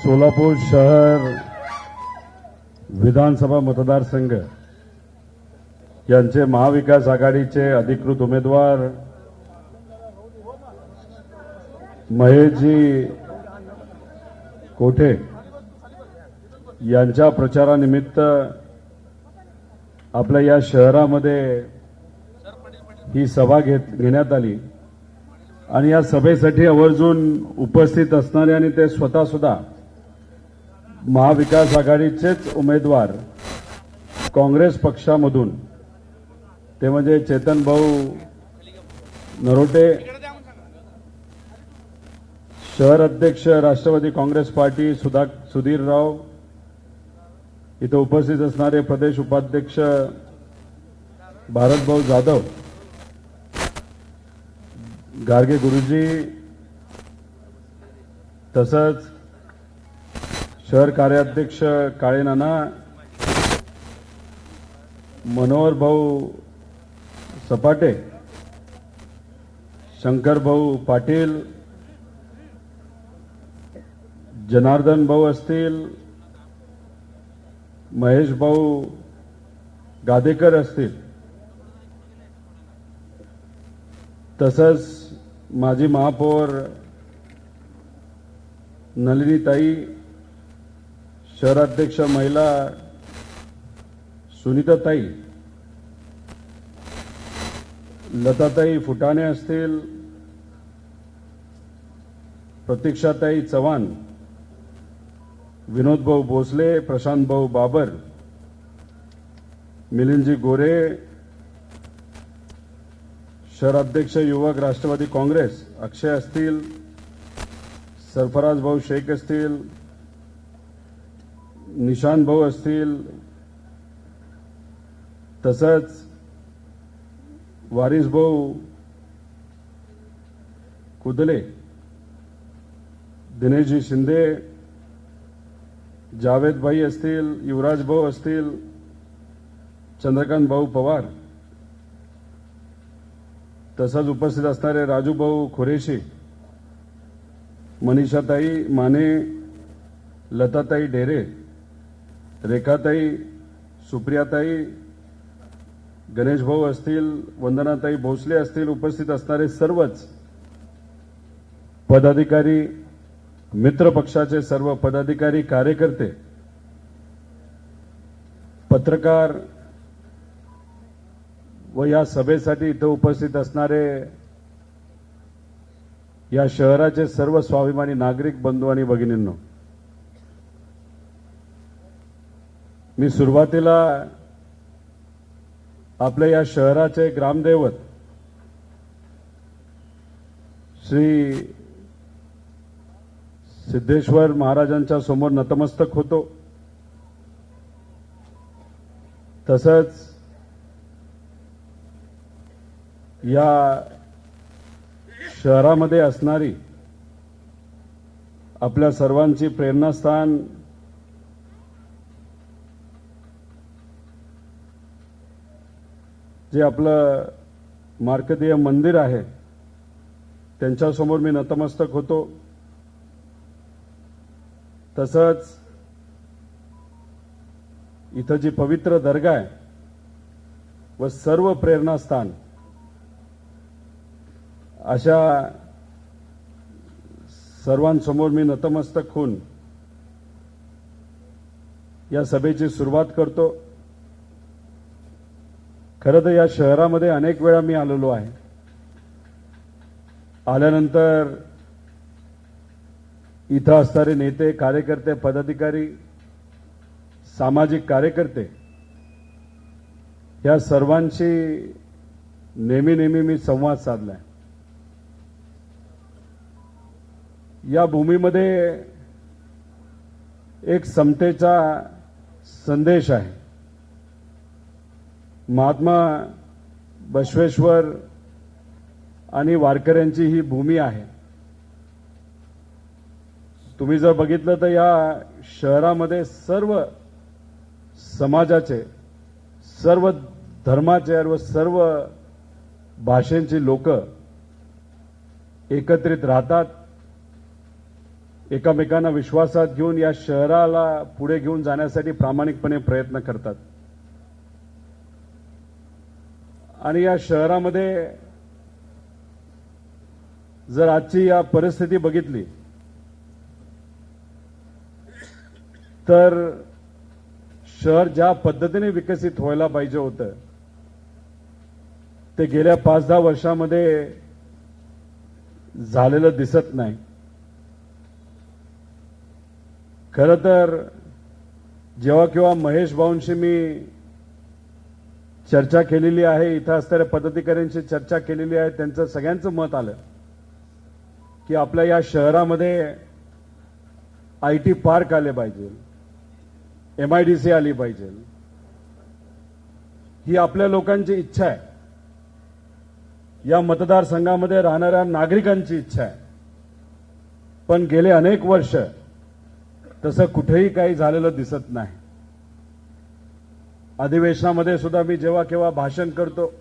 सोलापूर शहर विधानसभा मतदारसंघ यांचे महाविकास आघाडीचे अधिकृत उमेदवार महेशजी कोठे यांच्या प्रचारानिमित्त आपल्या या शहरामध्ये ही सभा घेण्यात आली आणि या सभेसाठी आवर्जून उपस्थित असणारे आणि ते स्वतः सुद्धा महाविकास आघाडीचेच उमेदवार काँग्रेस पक्षामधून ते म्हणजे चेतन भाऊ नरोटे, शहर अध्यक्ष राष्ट्रवादी काँग्रेस पार्टी सुधीरराव, इथे उपस्थित असणारे प्रदेश उपाध्यक्ष भारतभाऊ जाधव, गार्गे गुरुजी, तसंच शहर कार्याध्यक्ष काळे नाना, मनोहर भाऊ सपाटे, शंकर भाऊ पाटील, जनार्दन भाऊ असतील, महेश भाऊ गादेकर असतील, तसंच माजी महापौर नलिनीताई, शहराध्यक्ष महिला सुनीताताई, लताताई फुटाणे असतील, प्रतीक्षाताई चव्हाण, विनोद भाऊ भोसले, प्रशांत भाऊ बाबर, मिलिंदजी गोरे, शहराध्यक्ष युवक राष्ट्रवादी काँग्रेस अक्षय असतील, सरफराज भाऊ शेख असतील, निशांत भाऊ असतील, तसंच वारिस भाऊ कुदले, दिनेशजी शिंदे, जावेद भाई असतील, युवराज भाऊ असतील, चंद्रकांत भाऊ पवार, तसंच उपस्थित असणारे राजू भाऊ खुरेशी, मनीषाताई माने, लताताई ढेरे, रेखाताई, सुप्रियाताई, गणेश भाऊ असतील, वंदनाताई भोसले असतील, उपस्थित असणारे सर्वच पदाधिकारी, मित्र पक्षाचे सर्व पदाधिकारी, कार्यकर्ते, पत्रकार व या सभेसाठी इथं उपस्थित असणारे या शहराचे सर्व स्वाभिमानी नागरिक बंधू आणि भगिनींनो, मी सुरुवातीला आपल्या या शहराचे ग्रामदैवत श्री सिद्धेश्वर महाराजांच्या समोर नतमस्तक होतो. तसंच या शहरामध्ये असणारी आपल्या सर्वांची प्रेरणास्थान जे आपलं मार्कंडेय मंदिर आहे त्यांच्यासमोर मी नतमस्तक होतो. तसंच इथं जी पवित्र दर्गा आहे व सर्व प्रेरणास्थान अशा सर्वांसमोर मी नतमस्तक होऊन या सभेची सुरुवात करतो. खरं तर या शहरामध्ये अनेक वेळा मी आलेलो आहे. आल्यानंतर इथं असणारे नेते, कार्यकर्ते, पदाधिकारी, सामाजिक कार्यकर्ते या सर्वांशी नेहमी मी संवाद साधलाय. या भूमीमध्ये एक समतेचा संदेश आहे. महात्मा बसवेश्वर आणि वारकऱ्यांची ही भूमी आहे. तुम्ही जर बघितलं तर या शहरामध्ये सर्व समाजाचे, सर्व धर्माचे व सर्व भाषेंची लोक एकत्रित राहतात. एकमेकांना विश्वासात घेऊन या शहराला पुढे घेऊन जाण्यासाठी प्रामाणिकपणे प्रयत्न करतात. आणि या शहरामध्ये जर आजची या परिस्थिती बघितली तर शहर ज्या पद्धतीने विकसित व्हायला पाहिजे होतं ते गेल्या 5-10 वर्षामध्ये झालेलं दिसत नाही. खरं तर जेव्हा केव्हा महेश भाऊंशी मी चर्चा केलेली आहे, इथं असणाऱ्या पदाधिकाऱ्यांशी चर्चा केलेली आहे, त्यांचं सगळ्यांचं मत आलं की आपल्या या शहरामध्ये आयटी पार्क आले पाहिजे, MIDC आली पाहिजे. ही आपल्या लोकांची इच्छा आहे, या मतदारसंघामध्ये राहणाऱ्या नागरिकांची इच्छा आहे. पण गेले अनेक वर्ष तसं कुठेही काही झालेलं दिसत नाही. अधिवेशनामध्ये सुद्धा मी जेव्हा केव्हा भाषण करतो,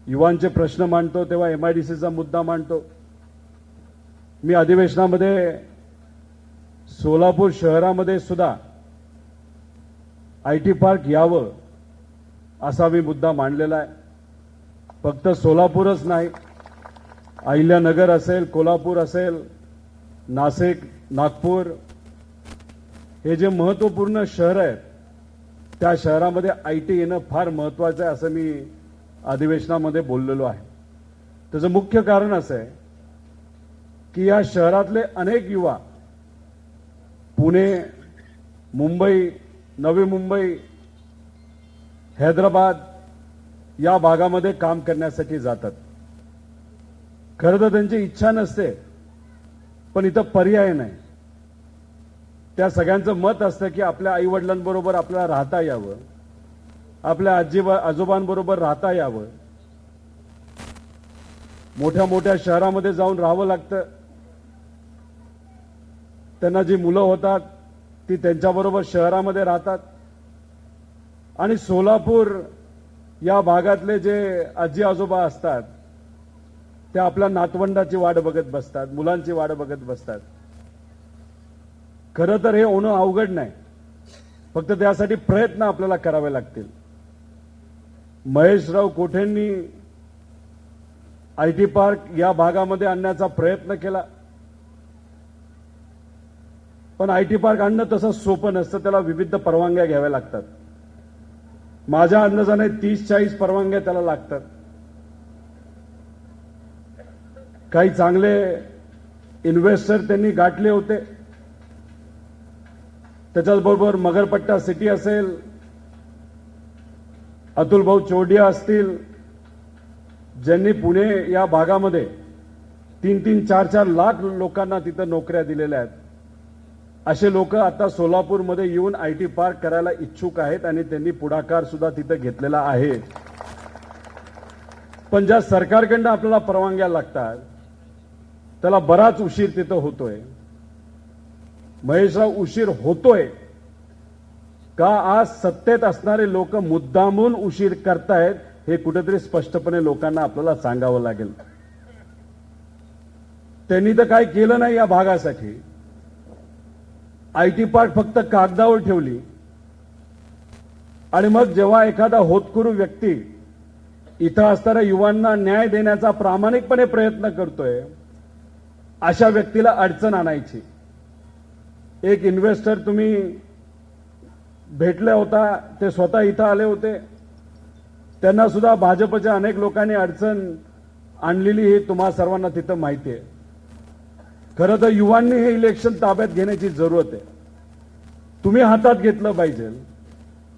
युवांचे प्रश्न मांडतो, तेव्हा MIDCचा मुद्दा मांडतो. मी अधिवेशनामध्ये सोलापूर शहरामध्ये सुद्धा आयटी पार्क यावं असा मी मुद्दा मांडलेला आहे. फक्त सोलापूरच नाही, अहिल्यानगर असेल, कोल्हापूर असेल, नाशिक, नागपूर हे जे महत्वपूर्ण शहर आहेत त्या शहरामध्ये आयटी येणं फार महत्वाचं आहे असं मी अधिवेशनामध्ये बोललेलो आहे. त्याचं मुख्य कारण असं आहे की या शहरातले अनेक युवा पुणे, मुंबई, नवी मुंबई, हैदराबाद या भागामध्ये काम करण्यासाठी जातात. खरं तर त्यांची इच्छा नसते, पण इथं पर्याय नाही. त्या सगळ्यांचं मत असतं की आपल्या आईवडिलांबरोबर आपल्याला राहता यावं, आपल्या आजोबांबरोबर राहता यावं. मोठ्या मोठ्या शहरामध्ये जाऊन राहावं लागतं. त्यांना जी मुलं होतात ती त्यांच्याबरोबर शहरामध्ये राहतात. आणि सोलापूर या भागातले जे आजी आजोबा असतात ते आपल्या नातवंडाची वाट बघत बसतात, मुलांची वाट बघत बसतात. खरं तर हे होणं अवघड नाही, फक्त त्यासाठी प्रयत्न आपल्याला करावे लागतील. महेशराव कोठेंनी आयटी पार्क या भागामध्ये आणण्याचा प्रयत्न केला, पण आयटी पार्क आणणं तसं सोपं नसतं. त्याला विविध परवानग्या घ्याव्या लागतात. माझ्या अंदाजाने 30-40 परवानग्या त्याला लागतात. काही चांगले इन्व्हेस्टर त्यांनी गाठले होते. त्याच्याबरोबर मगरपट्टा सिटी असेल, अतुल भाऊ चोडिया असतील, ज्यांनी पुणे या भागामध्ये 3-3, 4-4 लाख लोकांना तिथं नोकऱ्या दिलेल्या आहेत. असे लोक आता सोलापूरमध्ये येऊन आयटी पार्क करायला इच्छुक आहेत आणि त्यांनी पुढाकार सुद्धा तिथं घेतलेला आहे. पण ज्या सरकारकडनं आपल्याला परवानग्या लागतात त्याला बराच उशीर तिथं होतोय. महेशराव, उशीर होतोय का आज सत्तेत असणारे लोक मुद्दामून उशीर करतायत हे कुठेतरी स्पष्टपणे लोकांना आपल्याला सांगावं लागेल. त्यांनी तर काय केलं नाही या भागासाठी. आयटी पार्क फक्त कागदावर ठेवली आणि मग जेव्हा एखादा होतकरू व्यक्ती इथं असणाऱ्या युवांना न्याय देण्याचा प्रामाणिकपणे प्रयत्न करतोय अशा व्यक्तीला अडचण आणायची. एक इन्व्हेस्टर तुम्ही भेटला होता, ते स्वतः इथं आले होते. त्यांना सुद्धा भाजपच्या अनेक लोकांनी अडचण आणलेली हे तुम्हा सर्वांना तिथं माहिती आहे. खरं तर युवांनी हे इलेक्शन ताब्यात घेण्याची जरूरत आहे. तुम्ही हातात घेतलं पाहिजे.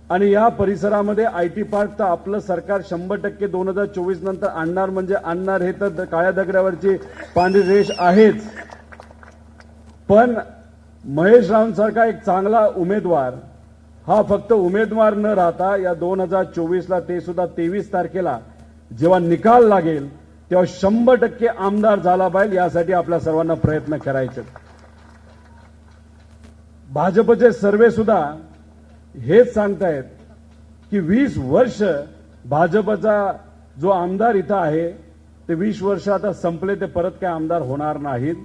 आणि या परिसरामध्ये आयटी पार्क तर आपलं सरकार 100% 2024 नंतर आणणार म्हणजे आणणार, हे तर काळ्या दगडावरची पांढरी रेष आहेच. पण महेश रावांसारखा एक चांगला उमेदवार हा फक्त उमेदवार न राहता या 2024ला ते सुद्धा 23 तारखेला जेव्हा निकाल लागेल तेव्हा 100% आमदार झाला पाहिजे. यासाठी आपल्या सर्वांना प्रयत्न करायचे. भाजपचे सर्वे सुद्धा हेच सांगतायत की 20 वर्ष भाजपचा जो आमदार इथं आहे ते 20 वर्ष आता संपले, ते परत काय आमदार होणार नाहीत.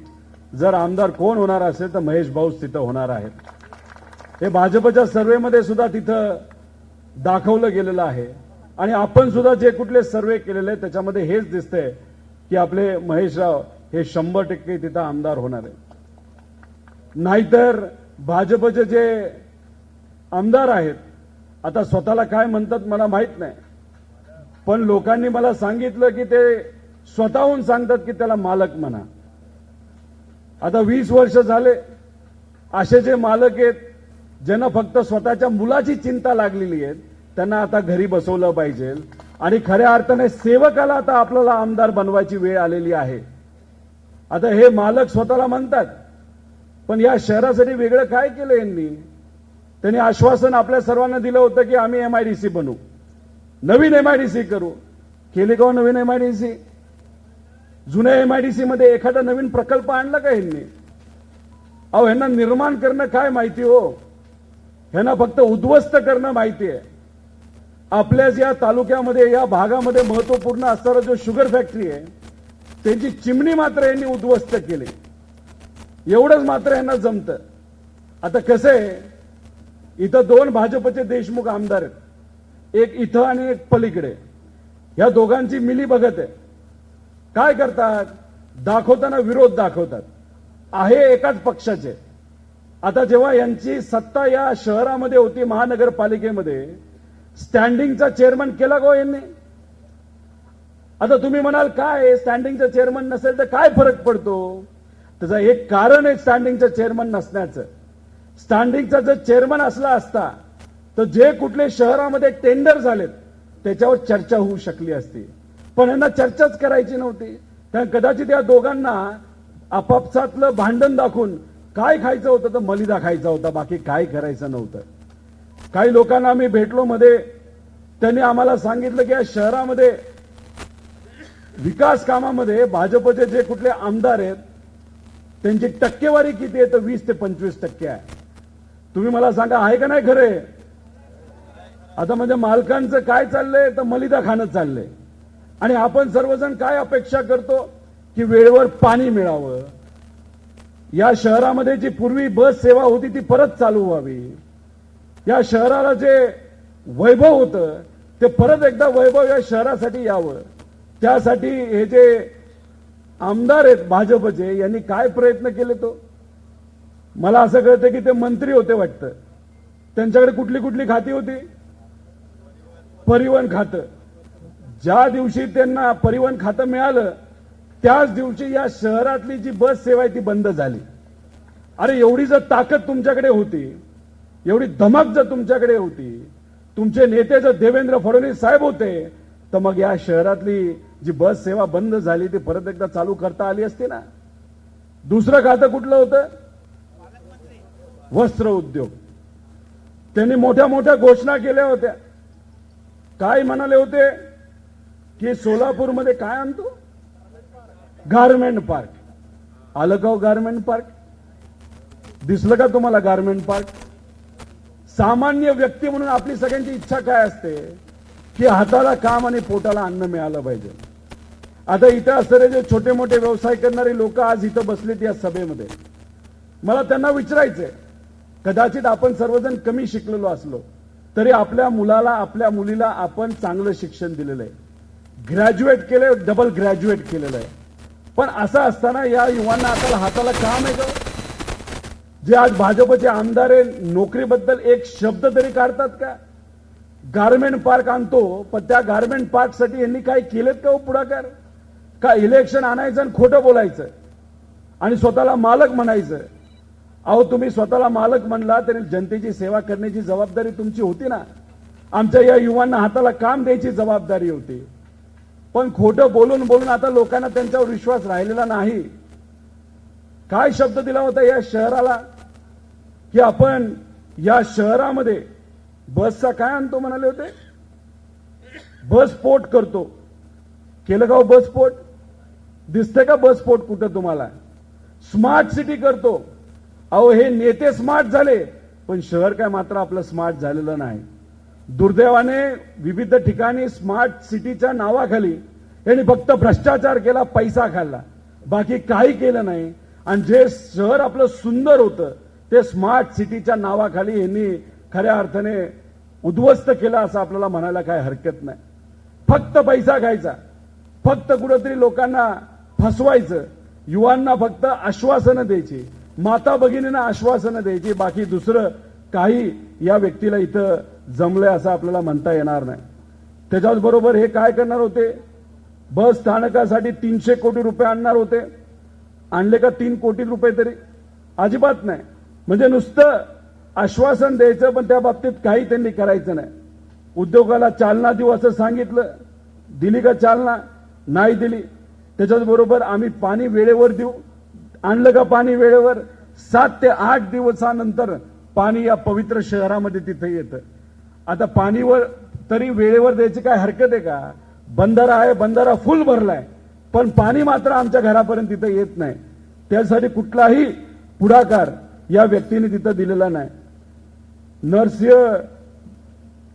जर आमदार कोण होणार असेल तर महेश भाऊच तिथं होणार आहेत। हे भाजपच्या सर्व्हेमध्ये सुद्धा तिथं दाखवलं गेलेलं आहे आणि आपण सुद्धा जे कुठले सर्वे केलेले आहेत त्याच्यामध्ये हेच दिसतंय की आपले महेशराव हे 100% तिथं आमदार होणार आहे। नाहीतर भाजपचे जे आमदार आहेत आता स्वतःला काय म्हणतात मला माहित नाही, पण लोकांनी मला सांगितलं की ते स्वतःहून सांगतात की त्याला मालक म्हणा। आता 20 वर्ष झाले असे जे मालक आहेत ज्यांना फक्त स्वतःच्या मुलाची चिंता लागलेली आहे त्यांना आता घरी बसवलं पाहिजे आणि खऱ्या अर्थाने सेवकाला आता आपल्याला आमदार बनवायची वेळ आलेली आहे। आता हे मालक स्वतःला म्हणतात, पण या शहरासाठी वेगळं काय केलं यांनी? त्यांनी आश्वासन आपल्या सर्वांना दिलं होतं की आम्ही एमआयडीसी बनवू, नवीन एमआयडीसी करू। केली का नवीन एमआयडीसी? जुन्या एमआयडीसी मध्ये एखादा नवीन प्रकल्प आणला का यांनी? अहो ह्यांना निर्माण करणं काय माहिती हो, ह्यांना फक्त उद्ध्वस्त करणं माहिती आहे। आपल्याच या तालुक्यामध्ये या भागामध्ये महत्वपूर्ण असणारा जो शुगर फॅक्टरी आहे त्यांची चिमणी मात्र यांनी उद्ध्वस्त केली, एवढंच मात्र यांना जमतं। आता कसं आहे, इथं 2 भाजपचे देशमुख आमदार आहेत, एक इथं आणि एक पलीकडे। या दोघांची मिली बघत आहे। काय करतात? दाखवताना विरोध दाखवतात, आहे एकाच पक्षाचे। आता जेव्हा यांची सत्ता या शहरामध्ये होती महानगरपालिकेमध्ये, स्टँडिंगचा चेअरमन केला गो यांनी। आता तुम्ही म्हणाल काय स्टँडिंगचा चेअरमन नसेल तर काय फरक पडतो? त्याचं एक कारण आहे स्टँडिंगचा चेअरमन नसण्याचं। स्टँडिंगचा जर चेअरमन असला असता तर जे कुठले शहरामध्ये टेंडर झालेत त्याच्यावर चर्चा होऊ शकली असती, पण यांना चर्चाच करायची नव्हती। कारण कदाचित या दोघांना आपापसातलं भांडण दाखवून काय खायचं होतं तर मलिदा खायचा होता, बाकी काय करायचं नव्हतं। काही लोकांना आम्ही भेटलो मध्ये, त्यांनी आम्हाला सांगितलं की या शहरामध्ये विकास कामामध्ये भाजपचे जे कुठले आमदार आहेत त्यांची टक्केवारी किती आहे तर 20 ते 25% आहे। तुम्ही मला सांगा आहे का नाही खरे? आता म्हणजे मालकांचं काय चाललंय तर मलिदा खाणं चाललंय आणि आपण सर्वजण काय अपेक्षा करतो की वेळेवर पाणी मिळावं, या शहरामध्ये जी पूर्वी बस सेवा होती ती परत चालू व्हावी, या शहराला जे वैभव होतं ते परत एकदा वैभव या शहरासाठी यावं। त्यासाठी हे जे आमदार आहेत भाजपचे यांनी काय प्रयत्न केले तो मला असं कळतं की ते मंत्री होते वाटतं, त्यांच्याकडे कुठली कुठली खाती होती? परिवहन खातं। ज्या दिवशी त्यांना परिवहन खातं मिळालं त्याच दिवशी या शहरातली जी बस सेवा आहे ती बंद झाली। अरे एवढी जर ताकद तुमच्याकडे होती, एवढी धमक जर तुमच्याकडे होती, तुमचे नेते जर देवेंद्र फडणवीस साहेब होते तर मग या शहरातली जी बस सेवा बंद झाली ती परत एकदा चालू करता आली असती ना। दुसरं खातं कुठलं होतं? वस्त्र उद्योग। त्यांनी मोठ्या मोठ्या घोषणा केल्या होत्या। काय म्हणाले होते की सोलापूरमध्ये काय आणतो? Garment park. आलं का गारमेंट पार्क? दिसलं का तुम्हाला गारमेंट पार्क? सामान्य व्यक्ती म्हणून आपली सगळ्यांची इच्छा काय असते की हाताला काम आणि पोटाला अन्न मिळालं पाहिजे। आता इथं असणारे जे छोटे मोठे व्यवसाय करणारे लोक आज इथं बसलेत या सभेमध्ये, मला त्यांना विचारायचंय, कदाचित आपण सर्वजण कमी शिकलेलो असलो तरी आपल्या मुलाला आपल्या मुलीला आपण चांगलं शिक्षण दिलेलं आहे, ग्रॅज्युएट केलंय, डबल ग्रॅज्युएट केलेलं आहे, पण असं असताना या युवांना आता हाताला काम आहे का? जे आज भाजपचे आमदार आहे नोकरीबद्दल एक शब्द तरी काढतात का? गारमेंट पार्क आणतो, पण त्या गारमेंट पार्कसाठी यांनी काय केलेत का पुढाकार? का इलेक्शन आणायचं आणि खोटं बोलायचं आणि स्वतःला मालक म्हणायचं? अहो तुम्ही स्वतःला मालक म्हणला तरी जनतेची सेवा करण्याची जबाबदारी तुमची होती ना। आमच्या या युवांना हाताला काम द्यायची जबाबदारी होती, पण खोटं बोलून बोलून आता लोकांना त्यांच्यावर विश्वास राहिलेला नाही। काय शब्द दिला होता या शहराला की आपण या शहरामध्ये बसचा काय आणतो म्हणाले होते? बस पोर्ट करतो। केलं का बस पोर्ट? दिसते का बस पोर्ट कुठं तुम्हाला? स्मार्ट सिटी करतो। अहो हे नेते स्मार्ट झाले पण शहर काय मात्र आपलं स्मार्ट झालेलं नाही। दुर्दैवाने विविध ठिकाणी स्मार्ट सिटीच्या नावाखाली यांनी फक्त भ्रष्टाचार केला, पैसा खाल्ला, बाकी काही केलं नाही। आणि जे शहर आपलं सुंदर होतं ते स्मार्ट सिटीच्या नावाखाली यांनी खऱ्या अर्थाने उद्ध्वस्त केलं असं आपल्याला म्हणायला काय हरकत नाही. फक्त पैसा घ्यायचा, फक्त कुठेतरी लोकांना फसवायचं, युवांना फक्त आश्वासनं द्यायची, माता भगिनींना आश्वासनं द्यायची, बाकी दुसरं काही या व्यक्तीला इथं जमलंय असं आपल्याला म्हणता येणार नाही. त्याच्याच बरोबर हे काय करणार होते, बस स्थानकासाठी 300 कोटी रुपये आणणार होते. आणले का 3 कोटी रुपये तरी? अजिबात नाही. म्हणजे नुसतं आश्वासन द्यायचं पण त्या बाबतीत काही त्यांनी करायचं नाही. उद्योगाला चालना देऊ असं सांगितलं, दिली का चालना? नाही दिली. त्याच्याच बरोबर आम्ही पाणी वेळेवर देऊ, आणलं का पाणी वेळेवर? 7 ते 8 दिवसानंतर पाणी या पवित्र शहरामध्ये तिथे येतं. आता पाणीवर तरी वेळेवर द्यायची काय हरकत आहे का? बंधारा आहे, बंधारा फुल भरलाय, पण पाणी मात्र आमच्या घरापर्यंत तिथे येत नाही. त्यासाठी कुठलाही पुढाकार या व्यक्तीने तिथं दिलेला नाही. नरसिंह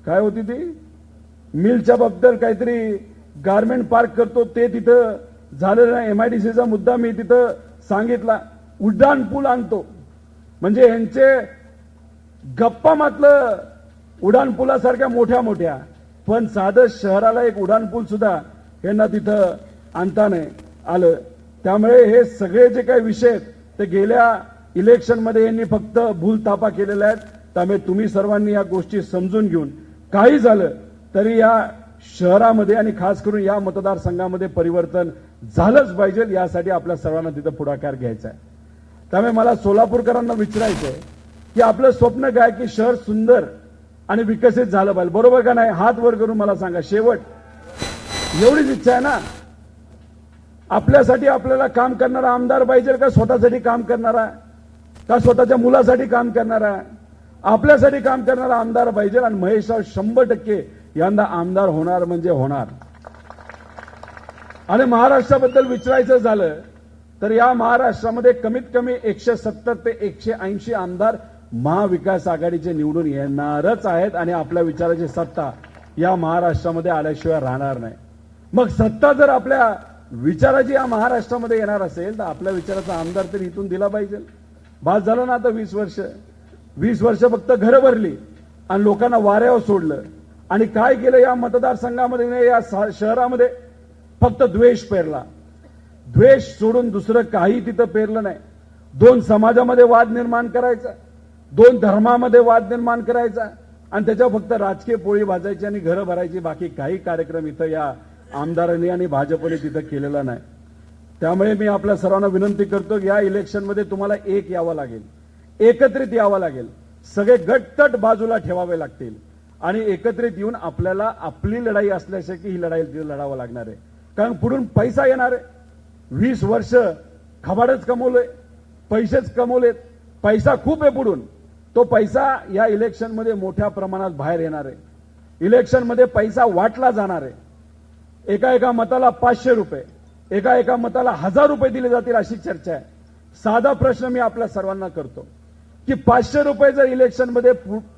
काय होती ती मिलच्या बद्दल काहीतरी गारमेंट पार्क करतो ते तिथं झालेलं नाही. MIDCचा मुद्दा मी तिथं सांगितला. उड्डाण पूल आणतो म्हणजे यांचे गप्पा मातलं उड्डाण पुलासारख्या मोठ्या मोठ्या, पण साधं शहराला एक उड्डाण पूल सुद्धा यांना तिथं आणता नाही आलं. त्यामुळे हे सगळे जे काही विषय ते गेल्या इलेक्शनमध्ये यांनी फक्त भूलथापा केलेल्या आहेत. त्यामुळे तुम्ही सर्वांनी या गोष्टी समजून घेऊन काही झालं तरी या शहरामध्ये आणि खास करून या मतदारसंघामध्ये परिवर्तन झालंच पाहिजे. यासाठी आपल्या सर्वांना तिथं पुढाकार घ्यायचा आहे. त्यामुळे मला सोलापूरकरांना विचारायचं आहे की आपलं स्वप्न काय की शहर सुंदर आणि विकसित झालं पाहिजे, बरोबर का नाही? हात वर करून मला सांगा. शेवट एवढीच इच्छा आहे ना? आपल्यासाठी आपल्याला काम करणारा आमदार पाहिजे का स्वतःसाठी काम करणारा, का स्वतःच्या मुलासाठी काम करणारा? आपल्यासाठी काम करणारा आमदार पाहिजे. आणि महेशराव 100% यंदा आमदार होणार म्हणजे होणार. आणि महाराष्ट्राबद्दल विचारायचं झालं तर या महाराष्ट्रामध्ये कमीत कमी 170 ते 180 आमदार महाविकास आघाडीचे निवडून येणारच आहेत. आणि आपल्या विचाराची सत्ता या महाराष्ट्रामध्ये आल्याशिवाय राहणार नाही. मग सत्ता जर आपल्या विचाराची या महाराष्ट्रामध्ये येणार असेल तर आपल्या विचाराचा आमदार तरी इथून दिला पाहिजे. बास झालं ना आता 20 वर्ष फक्त घरं भरली आणि लोकांना वाऱ्यावर सोडलं. आणि काय केलं या मतदारसंघामध्ये, या शहरामध्ये? फक्त द्वेष पेरला. द्वेष सोडून दुसरं काही तिथं पेरलं नाही. 2 समाजामध्ये वाद निर्माण करायचा, 2 धर्मामध्ये वाद निर्माण करायचा आणि त्याच्या फक्त राजकीय पोळी भाजायची आणि घरं भरायची. बाकी काही कार्यक्रम इथं या आमदारांनी आणि भाजपने तिथं केलेला नाही. त्यामुळे मी आपल्या सर्वांना विनंती करतो की या इलेक्शनमध्ये तुम्हाला एक यावं लागेल, एकत्रित यावं लागेल. सगळे गटतट बाजूला ठेवावे लागतील आणि एकत्रित येऊन आपल्याला आपली लढाई असल्यासारखी ही लढाई लढावं लागणार आहे. कारण पुढून पैसा येणार आहे. 20 वर्ष खबाडच कमवलंय, पैसेच कमवलेत, पैसा खूप आहे पुढून. तो पैसा या इलेक्शनमध्ये मोठ्या प्रमाणात बाहेर येणार आहे. इलेक्शनमध्ये पैसा वाटला जाणार आहे. एका मताला 500 रुपये, एका मताला 1000 रुपये दिले जातील अशी चर्चा आहे. साधा प्रश्न मी आपल्या सर्वांना करतो की 500 रुपये जर इलेक्शनमध्ये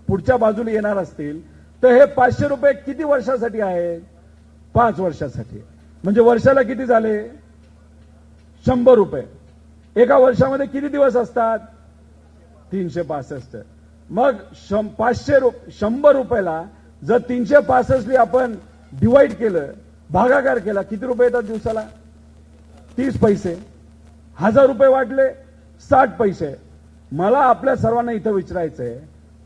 पुढच्या बाजूला येणार असतील तर हे 500 रुपये किती वर्षासाठी आहेत? 5 वर्षासाठी. म्हणजे वर्षाला किती झाले? 100 रुपये. एका वर्षामध्ये किती दिवस असतात? 365. मग 100 रुपयाला जर 365 आपण डिवाइड केलं, भागाकार केला, किती रुपये येतात दिवसाला? 30 पैसे. 1000 रुपये वाटले 60 पैसे. मला आपल्या सर्वांना इथं विचारायचं आहे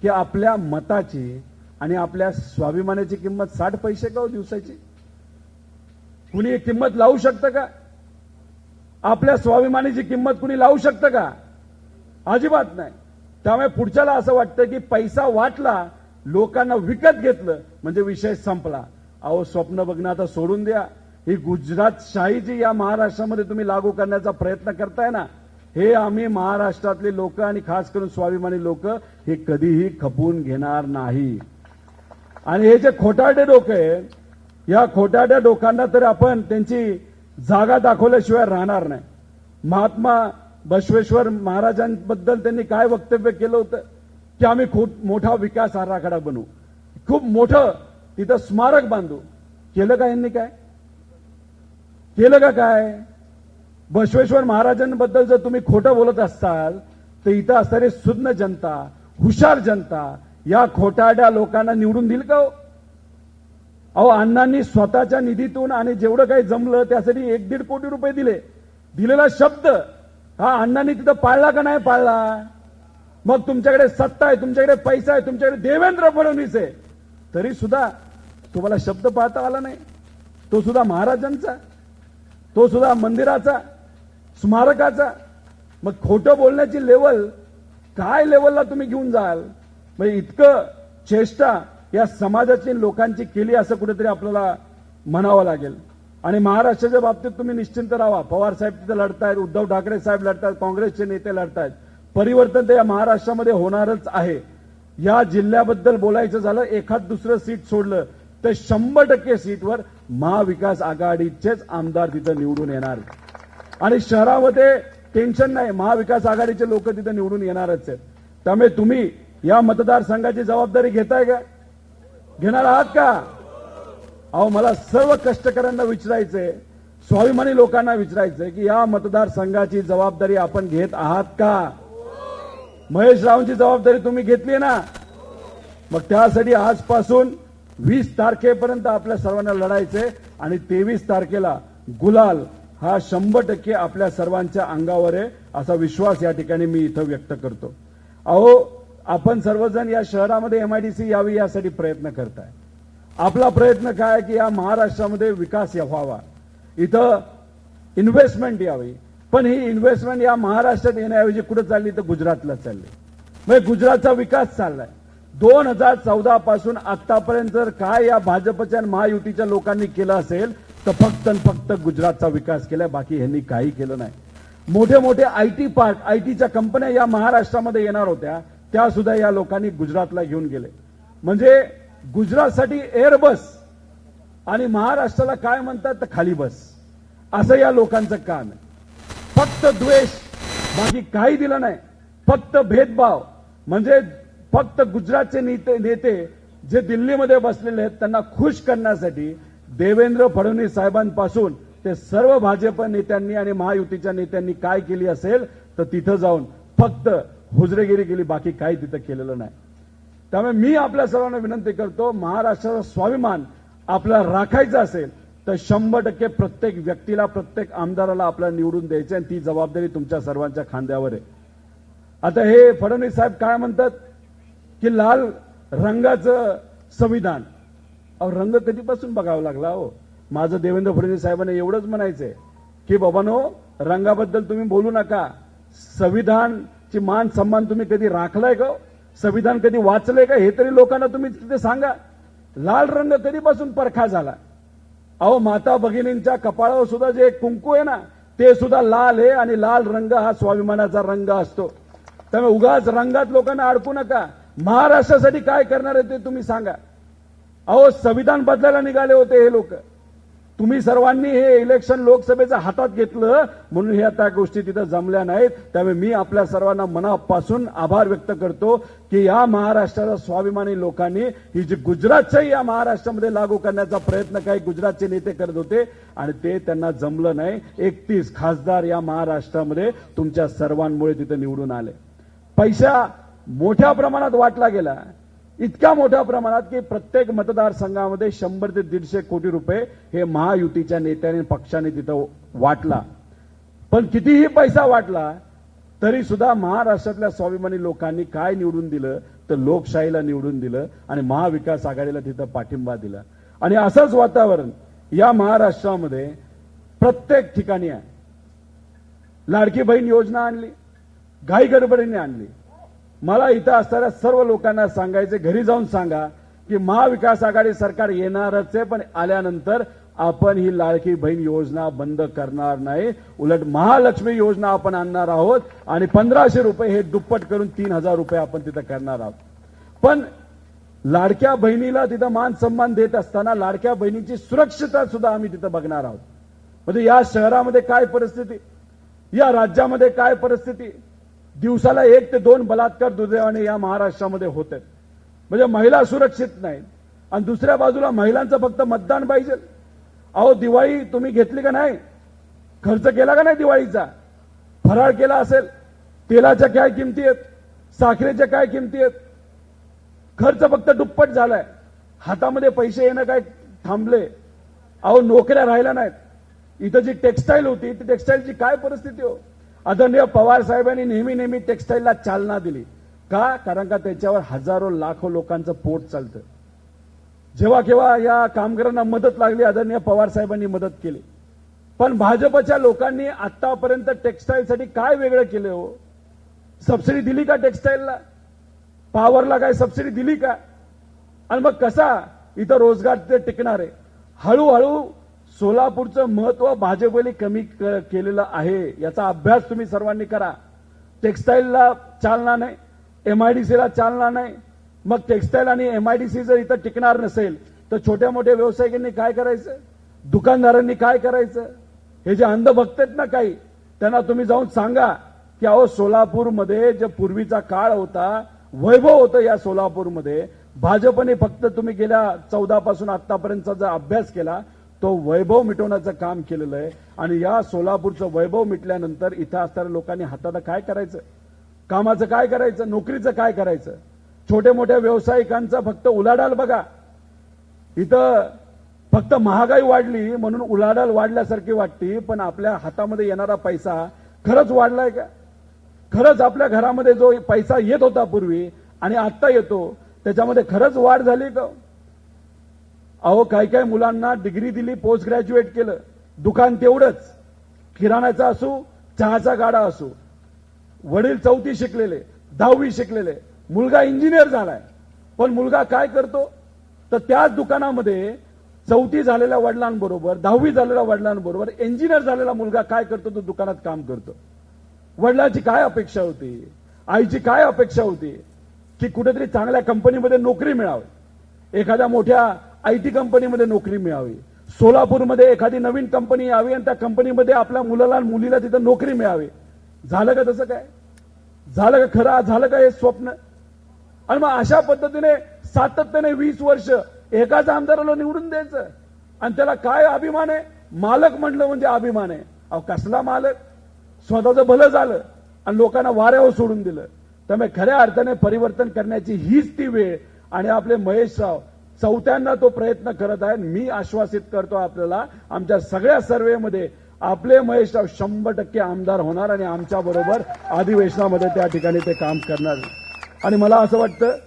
की आपल्या मताची आणि आपल्या स्वाभिमानाची किंमत 60 पैसे का हो दिवसाची? कुणी किंमत लावू शकतं का? आपल्या स्वाभिमानाची किंमत कुणी लावू शकतं का? अजिबात नाही. त्यामुळे पुढच्याला असं वाटतं की पैसा वाटला, लोकांना विकत घेतलं म्हणजे विषय संपला. अहो, स्वप्न बघणं आता सोडून द्या. ही गुजरात शाही जी या महाराष्ट्रामध्ये तुम्ही लागू करण्याचा प्रयत्न करताय ना, हे आम्ही महाराष्ट्रातले लोक आणि खास करून स्वाभिमानी लोक हे कधीही खपवून घेणार नाही. आणि हे जे खोटारडे डोक आहे, या खोटारड्या डोकांना तर आपण त्यांची जागा दाखवल्याशिवाय राहणार नाही. महात्मा बसवेश्वर महाराजांबद्दल त्यांनी काय वक्तव्य केलं होतं की आम्ही खूप मोठा विकास आराखडा बनवू, खूप मोठं तिथं स्मारक बांधू. केलं का यांनी? काय केलं का? काय बसवेश्वर महाराजांबद्दल जर तुम्ही खोटं बोलत असाल तर इथं असणारी सुज्ञ जनता, हुशार जनता या खोटारड्या लोकांना निवडून देईल का हो? अहो, अण्णांनी स्वतःच्या निधीतून आणि जेवढं काही जमलं त्यासाठी 1-1.5 कोटी रुपये दिले. दिलेला शब्द हा अण्णांनी तिथं पाळला का नाही पाळला? मग तुमच्याकडे सत्ता आहे, तुमच्याकडे पैसा आहे, तुमच्याकडे देवेंद्र फडणवीस आहे, तरी सुद्धा तुम्हाला शब्द पाळता आला नाही. तो सुद्धा महाराजांचा, तो सुद्धा मंदिराचा, स्मारकाचा. मग खोटं बोलण्याची लेवल काय लेवलला तुम्ही घेऊन जाल? म्हणजे इतकं चेष्टा या समाजाची लोकांची केली असं कुठेतरी आपल्याला म्हणावं लागेल. आणि महाराष्ट्राच्या बाबतीत तुम्ही निश्चिंत राहा. पवार साहेब तिथे लढतायत, उद्धव ठाकरे साहेब लढतायत, काँग्रेसचे नेते लढतायत. परिवर्तन तर या महाराष्ट्रामध्ये होणारच आहे. या जिल्ह्याबद्दल बोलायचं झालं, एखाद दुसरं सीट सोडलं तर 100% सीटवर महाविकास आघाडीचेच आमदार तिथं निवडून येणार. आणि शहरामध्ये टेन्शन नाही, महाविकास आघाडीचे लोक तिथं निवडून येणारच आहेत. त्यामुळे तुम्ही या मतदारसंघाची जबाबदारी घेताय का? घेणार आहात का? अहो, मला सर्व कष्टकऱ्यांना विचारायचंय, स्वाभिमानी लोकांना विचारायचंय की या मतदारसंघाची जबाबदारी आपण घेत आहात का? महेश रावांची जबाबदारी तुम्ही घेतली ना? मग त्यासाठी आजपासून 20 तारखेपर्यंत आपल्या सर्वांना लढायचंय आणि 23 तारखेला गुलाल हा 100% आपल्या सर्वांच्या अंगावर आहे असा विश्वास या ठिकाणी मी इथं व्यक्त करतो. अहो, आपण सर्वजण या शहरामध्ये MIDC यावी यासाठी प्रयत्न करताय. आपला प्रयत्न काय की या महाराष्ट्रामध्ये विकास व्हावा, इथं इन्व्हेस्टमेंट यावी. पण ही इन्व्हेस्टमेंट या महाराष्ट्रात येण्याऐवजी कुठे चालली तर गुजरातला चालली. म्हणजे गुजरातचा विकास चाललाय. 2014 पासून आतापर्यंत जर काय या भाजपच्या आणि महायुतीच्या लोकांनी केलं असेल तर फक्त आणि फक्त गुजरातचा विकास केलाय, बाकी ह्यांनी काही केलं नाही. मोठे मोठे IT पार्क, ITच्या कंपन्या या महाराष्ट्रामध्ये येणार होत्या, त्या सुद्धा या लोकांनी गुजरातला घेऊन गेले. म्हणजे गुजरातसाठी एअरबस आणि महाराष्ट्राला काय म्हणतात तर खाली बस, असं या लोकांचं काम आहे. फक्त द्वेष, बाकी काही दिलं नाही. फक्त भेदभाव. म्हणजे फक्त गुजरातचे नेते जे दिल्लीमध्ये बसलेले आहेत त्यांना खुश करण्यासाठी देवेंद्र फडणवीस साहेबांपासून ते सर्व भाजप नेत्यांनी आणि महायुतीच्या नेत्यांनी काय केली असेल तर तिथं जाऊन फक्त हुजरेगिरी केली, बाकी काही तिथं केलेलं नाही. त्यामुळे मी आपल्या सर्वांना विनंती करतो, महाराष्ट्राचा स्वाभिमान आपल्याला राखायचा असेल तर 100% प्रत्येक व्यक्तीला, प्रत्येक आमदाराला आपल्याला निवडून द्यायचे आणि ती जबाबदारी तुमच्या सर्वांच्या खांद्यावर आहे. आता हे फडणवीस साहेब काय म्हणतात की लाल रंगाचं संविधान. अहो, रंग कधीपासून बघावा लागला हो? माझं देवेंद्र फडणवीस साहेबांना एवढंच म्हणायचंय की बाबांनो, रंगाबद्दल तुम्ही बोलू नका. संविधानची मान सन्मान तुम्ही कधी राखलाय का? संविधान कधी वाचलंय का? हे तरी लोकांना तुम्ही तिथे सांगा. लाल रंग कधीपासून परखा झाला? अहो, माता भगिनींच्या कपाळावर सुद्धा जे कुंकू आहे ना ते सुद्धा लाल आहे आणि लाल रंग हा स्वाभिमानाचा रंग असतो. त्यामुळे उगाच रंगात लोकांना अडकू नका. महाराष्ट्रासाठी काय करणार आहे ते तुम्ही सांगा. अहो, संविधान बदलायला निघाले होते हे लोक. तुम्ही सर्वांनी हे इलेक्शन लोकसभेचं हातात घेतलं म्हणून हे आता गोष्टी तिथं जमल्या नाहीत. त्यामुळे मी आपल्या सर्वांना मनापासून आभार व्यक्त करतो की या महाराष्ट्राच्या स्वाभिमानी लोकांनी ही जी गुजरातच्याही या महाराष्ट्रामध्ये लागू करण्याचा प्रयत्न काही गुजरातचे नेते करत होते आणि ते त्यांना जमलं नाही. 31 खासदार या महाराष्ट्रामध्ये तुमच्या सर्वांमुळे तिथे निवडून आले. पैसा मोठ्या प्रमाणात वाटला गेला, इतक्या मोठ्या प्रमाणात की प्रत्येक मतदारसंघामध्ये 100 ते 150 कोटी रुपये हे महायुतीच्या नेत्यांनी पक्षाने तिथं वाटला. पण कितीही पैसा वाटला तरी सुद्धा महाराष्ट्रातल्या स्वाभिमानी लोकांनी काय निवडून दिलं तर लोकशाहीला निवडून दिलं आणि महाविकास आघाडीला तिथं पाठिंबा दिला. आणि असंच वातावरण या महाराष्ट्रामध्ये प्रत्येक ठिकाणी आहे. लाडकी बहीण योजना आणली, घाई गडबडीने आणली. मला इथं असणाऱ्या सर्व लोकांना सांगायचे, घरी जाऊन सांगा की महाविकास आघाडी सरकार येणारच आहे, पण आल्यानंतर आपण ही लाडकी बहीण योजना बंद करणार नाही. उलट महालक्ष्मी योजना आपण आणणार आहोत आणि 1500 रुपये हे दुप्पट करून 3000 रुपये आपण तिथं करणार आहोत. पण लाडक्या बहिणीला तिथं मान सन्मान देत असताना लाडक्या बहिणीची सुरक्षितता सुद्धा आम्ही तिथं बघणार आहोत. म्हणजे या शहरामध्ये काय परिस्थिती, या राज्यामध्ये काय परिस्थिती, दिवसाला 1 ते 2 बलात्कार दुर्दैवाने या महाराष्ट्रामध्ये होत आहेत. म्हणजे महिला सुरक्षित नाहीत आणि दुसऱ्या बाजूला महिलांचं फक्त मतदान पाहिजे. अहो, दिवाळी तुम्ही घेतली का नाही? खर्च केला का नाही दिवाळीचा? फराळ केला असेल, तेलाच्या काय किमती आहेत, साखरेच्या काय किमती आहेत? खर्च फक्त दुप्पट झालाय. हातामध्ये पैसे येणं काय थांबले? अहो नोकऱ्या राहिल्या नाहीत. इथं जी टेक्स्टाईल होती ती टेक्स्टाईलची काय परिस्थिती हो? आदरणीय पवार साहेबांनी नेहमी टेक्स्टाईलला चालना दिली का? कारण का त्याच्यावर हजारो लाखो लोकांचं पोट चालतं. जेव्हा केव्हा या कामगारांना मदत लागली आदरणीय पवार साहेबांनी मदत केली. पण भाजपच्या लोकांनी आतापर्यंत टेक्स्टाईलसाठी काय वेगळं केलं हो? सबसिडी दिली का टेक्स्टाईलला? पॉवरला काय सबसिडी दिली का? आणि मग कसा इथं रोजगार ते टिकणार आहे? हळूहळू सोलापूरचं महत्व भाजपने कमी केलेलं आहे. याचा अभ्यास तुम्ही सर्वांनी करा. टेक्स्टाईलला चालना नाही, एमआयडीसीला चालना नाही. मग टेक्स्टाईल आणि एमआयडीसी जर इथं टिकणार नसेल तर छोट्या मोठ्या व्यावसायिकांनी काय करायचं? दुकानदारांनी काय करायचं? हे जे अंधभक्त आहेत ना काही, त्यांना तुम्ही जाऊन सांगा की अहो सोलापूरमध्ये जे पूर्वीचा काळ होता, वैभव होतं या सोलापूरमध्ये, भाजपने फक्त तुम्ही गेल्या 14 पासून आतापर्यंतचा जर अभ्यास केला तो वैभव मिटवण्याचं काम केलेलं आहे. आणि या सोलापूरचं वैभव मिटल्यानंतर इथं असणाऱ्या लोकांनी हाताला काय करायचं? कामाचं काय करायचं? नोकरीचं काय करायचं? छोट्या मोठ्या व्यावसायिकांचा फक्त उलाढाल बघा. इथं फक्त महागाई वाढली म्हणून उलाढाल वाढल्यासारखी वाटते, पण आपल्या हातामध्ये येणारा पैसा खरंच वाढलाय का? खरंच आपल्या घरामध्ये जो पैसा येत होता पूर्वी आणि आता येतो त्याच्यामध्ये खरंच वाढ झाली का? अहो काही मुलांना डिग्री दिली, पोस्ट ग्रॅज्युएट केलं, दुकान तेवढंच, किराणाचा असो, चहाचा गाडा असो. वडील 4थी शिकलेले, 10वी शिकलेले, मुलगा इंजिनियर झालाय, पण मुलगा काय करतो? तर त्याच दुकानामध्ये 4थी झालेल्या वडिलांबरोबर, 10वी झालेल्या वडिलांबरोबर इंजिनियर झालेला मुलगा काय करतो? तो दुकानात काम करतो. वडिलांची काय अपेक्षा होती? आईची काय अपेक्षा होती? की कुठेतरी चांगल्या कंपनीमध्ये नोकरी मिळावी, एखाद्या मोठ्या आयटी कंपनीमध्ये नोकरी मिळावी, सोलापूरमध्ये एखादी नवीन कंपनी यावी आणि त्या कंपनीमध्ये आपल्या मुलाला मुलीला तिथं नोकरी मिळावी. झालं का तसं? काय झालं का? खरं झालं का हे स्वप्न? आणि मग अशा पद्धतीने सातत्याने 20 वर्ष एकाच आमदाराला निवडून द्यायचं आणि त्याला काय अभिमान आहे? मालक म्हणलं म्हणजे अभिमान आहे. अहो कसला मालक? स्वतःचं भलं झालं आणि लोकांना वाऱ्यावर सोडून दिलं. त्यामुळे खऱ्या अर्थाने परिवर्तन करण्याची हीच ती वेळ. आणि आपले महेशराव 4थ्यांदा तो प्रयत्न करत आहेत. मी आश्वासित करतो आपल्याला, आमच्या सगळ्या सर्वेमध्ये आपले महेशराव 100% आमदार होणार आणि आमच्या बरोबर अधिवेशनामध्ये त्या ठिकाणी ते काम करणार. आणि मला असं वाटतं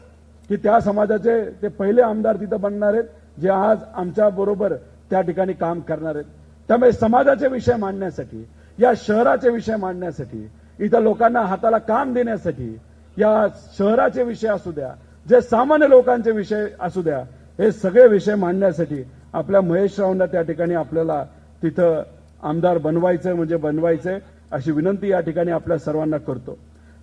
की त्या समाजाचे ते पहिले आमदार तिथं बनणार आहेत जे आज आमच्या बरोबर त्या ठिकाणी काम करणार आहेत. त्यामुळे समाजाचे विषय मांडण्यासाठी, या शहराचे विषय मांडण्यासाठी, इथं लोकांना हाताला काम देण्यासाठी, या शहराचे विषय असू द्या, जे सामान्य लोकांचे विषय असू द्या, हे सगळे विषय मांडण्यासाठी आपल्या महेशरावांना त्या ठिकाणी आपल्याला तिथं आमदार बनवायचंय म्हणजे बनवायचंय अशी विनंती या ठिकाणी आपल्या सर्वांना करतो.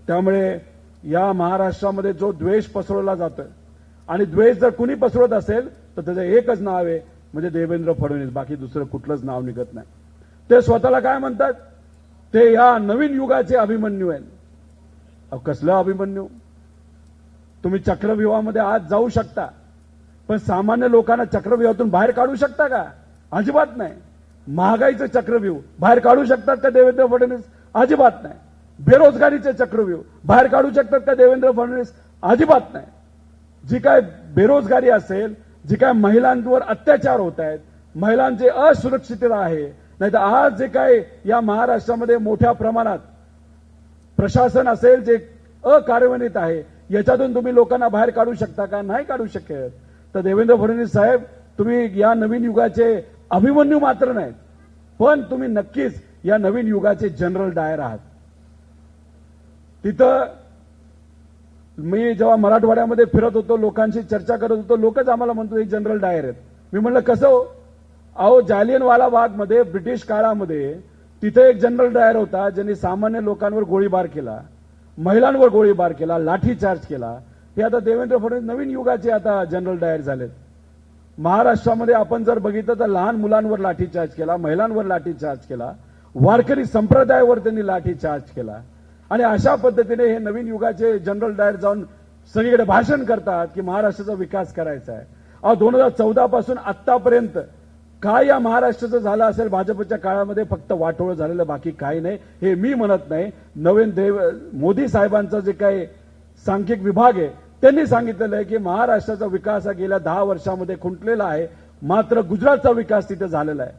त्यामुळे या महाराष्ट्रामध्ये जो द्वेष पसरवला जातोय आणि द्वेष जर कुणी पसरवत असेल तर त्याचं एकच नाव आहे म्हणजे देवेंद्र फडणवीस, बाकी दुसरं कुठलंच नाव निघत नाही. ते स्वतःला काय म्हणतात? ते या नवीन युगाचे अभिमन्यू आहेत. अहो कसलं अभिमन्यू? तुम्ही चक्रव्यूहामध्ये आज जाऊ शकता, पण सामान्य लोकांना चक्रव्यूहातून बाहेर काढू शकता का? अजिबात नाही. महागाईचं चक्रव्यूह बाहेर काढू शकतात का देवेंद्र फडणवीस? अजिबात नाही. बेरोजगारीचे चक्रव्यूह बाहेर काढू शकतात का देवेंद्र फडणवीस? अजिबात नाही. जी काय बेरोजगारी असेल, जी काय महिलांवर अत्याचार होत आहेत, महिलांची असुरक्षितता आहे, नाही तर आज जे काय या महाराष्ट्रामध्ये मोठ्या प्रमाणात प्रशासन असेल जे अकार्यन्वित आहे, याच्यातून तुम्ही लोकांना बाहेर काढू शकता का? नाही काढू शकत. तर देवेंद्र फडणवीस साहेब, तुम्ही या नवीन युगाचे अभिमन्यू मात्र नाहीत, पण तुम्ही नक्कीच या नवीन युगाचे जनरल डायर आहात. तिथं मी जेव्हा मराठवाड्यामध्ये फिरत होतो, लोकांशी चर्चा करत होतो, लोकच आम्हाला म्हणतो हे जनरल डायर आहेत. मी म्हणलं कसं हो? अहो जालियनवाला बागमध्ये ब्रिटिश काळामध्ये तिथे एक जनरल डायर होता ज्यांनी सामान्य लोकांवर गोळीबार केला, महिलांवर गोळीबार केला, लाठीचार्ज केला. हे आता देवेंद्र फडणवीस नवीन युगाचे आता जनरल डायर झालेत. महाराष्ट्रामध्ये आपण जर बघितलं तर लहान मुलांवर लाठीचार्ज केला, महिलांवर लाठीचार्ज केला, वारकरी संप्रदायावर त्यांनी लाठीचार्ज केला. आणि अशा पद्धतीने हे नवीन युगाचे जनरल डायर जाऊन सगळीकडे भाषण करतात की महाराष्ट्राचा विकास करायचा आहे. 2014 पासून आतापर्यंत काय या महाराष्ट्राचं झालं असेल भाजपच्या काळामध्ये, फक्त वाटोळ झालेलं, बाकी काही नाही, हे मी म्हणत नाही. मोदी साहेबांचा जे काही सांख्यिक विभाग आहे त्यांनी सांगितलेलं आहे की महाराष्ट्राचा विकास हा गेल्या 10 वर्षामध्ये खुंटलेला आहे, मात्र गुजरातचा विकास तिथे झालेला आहे.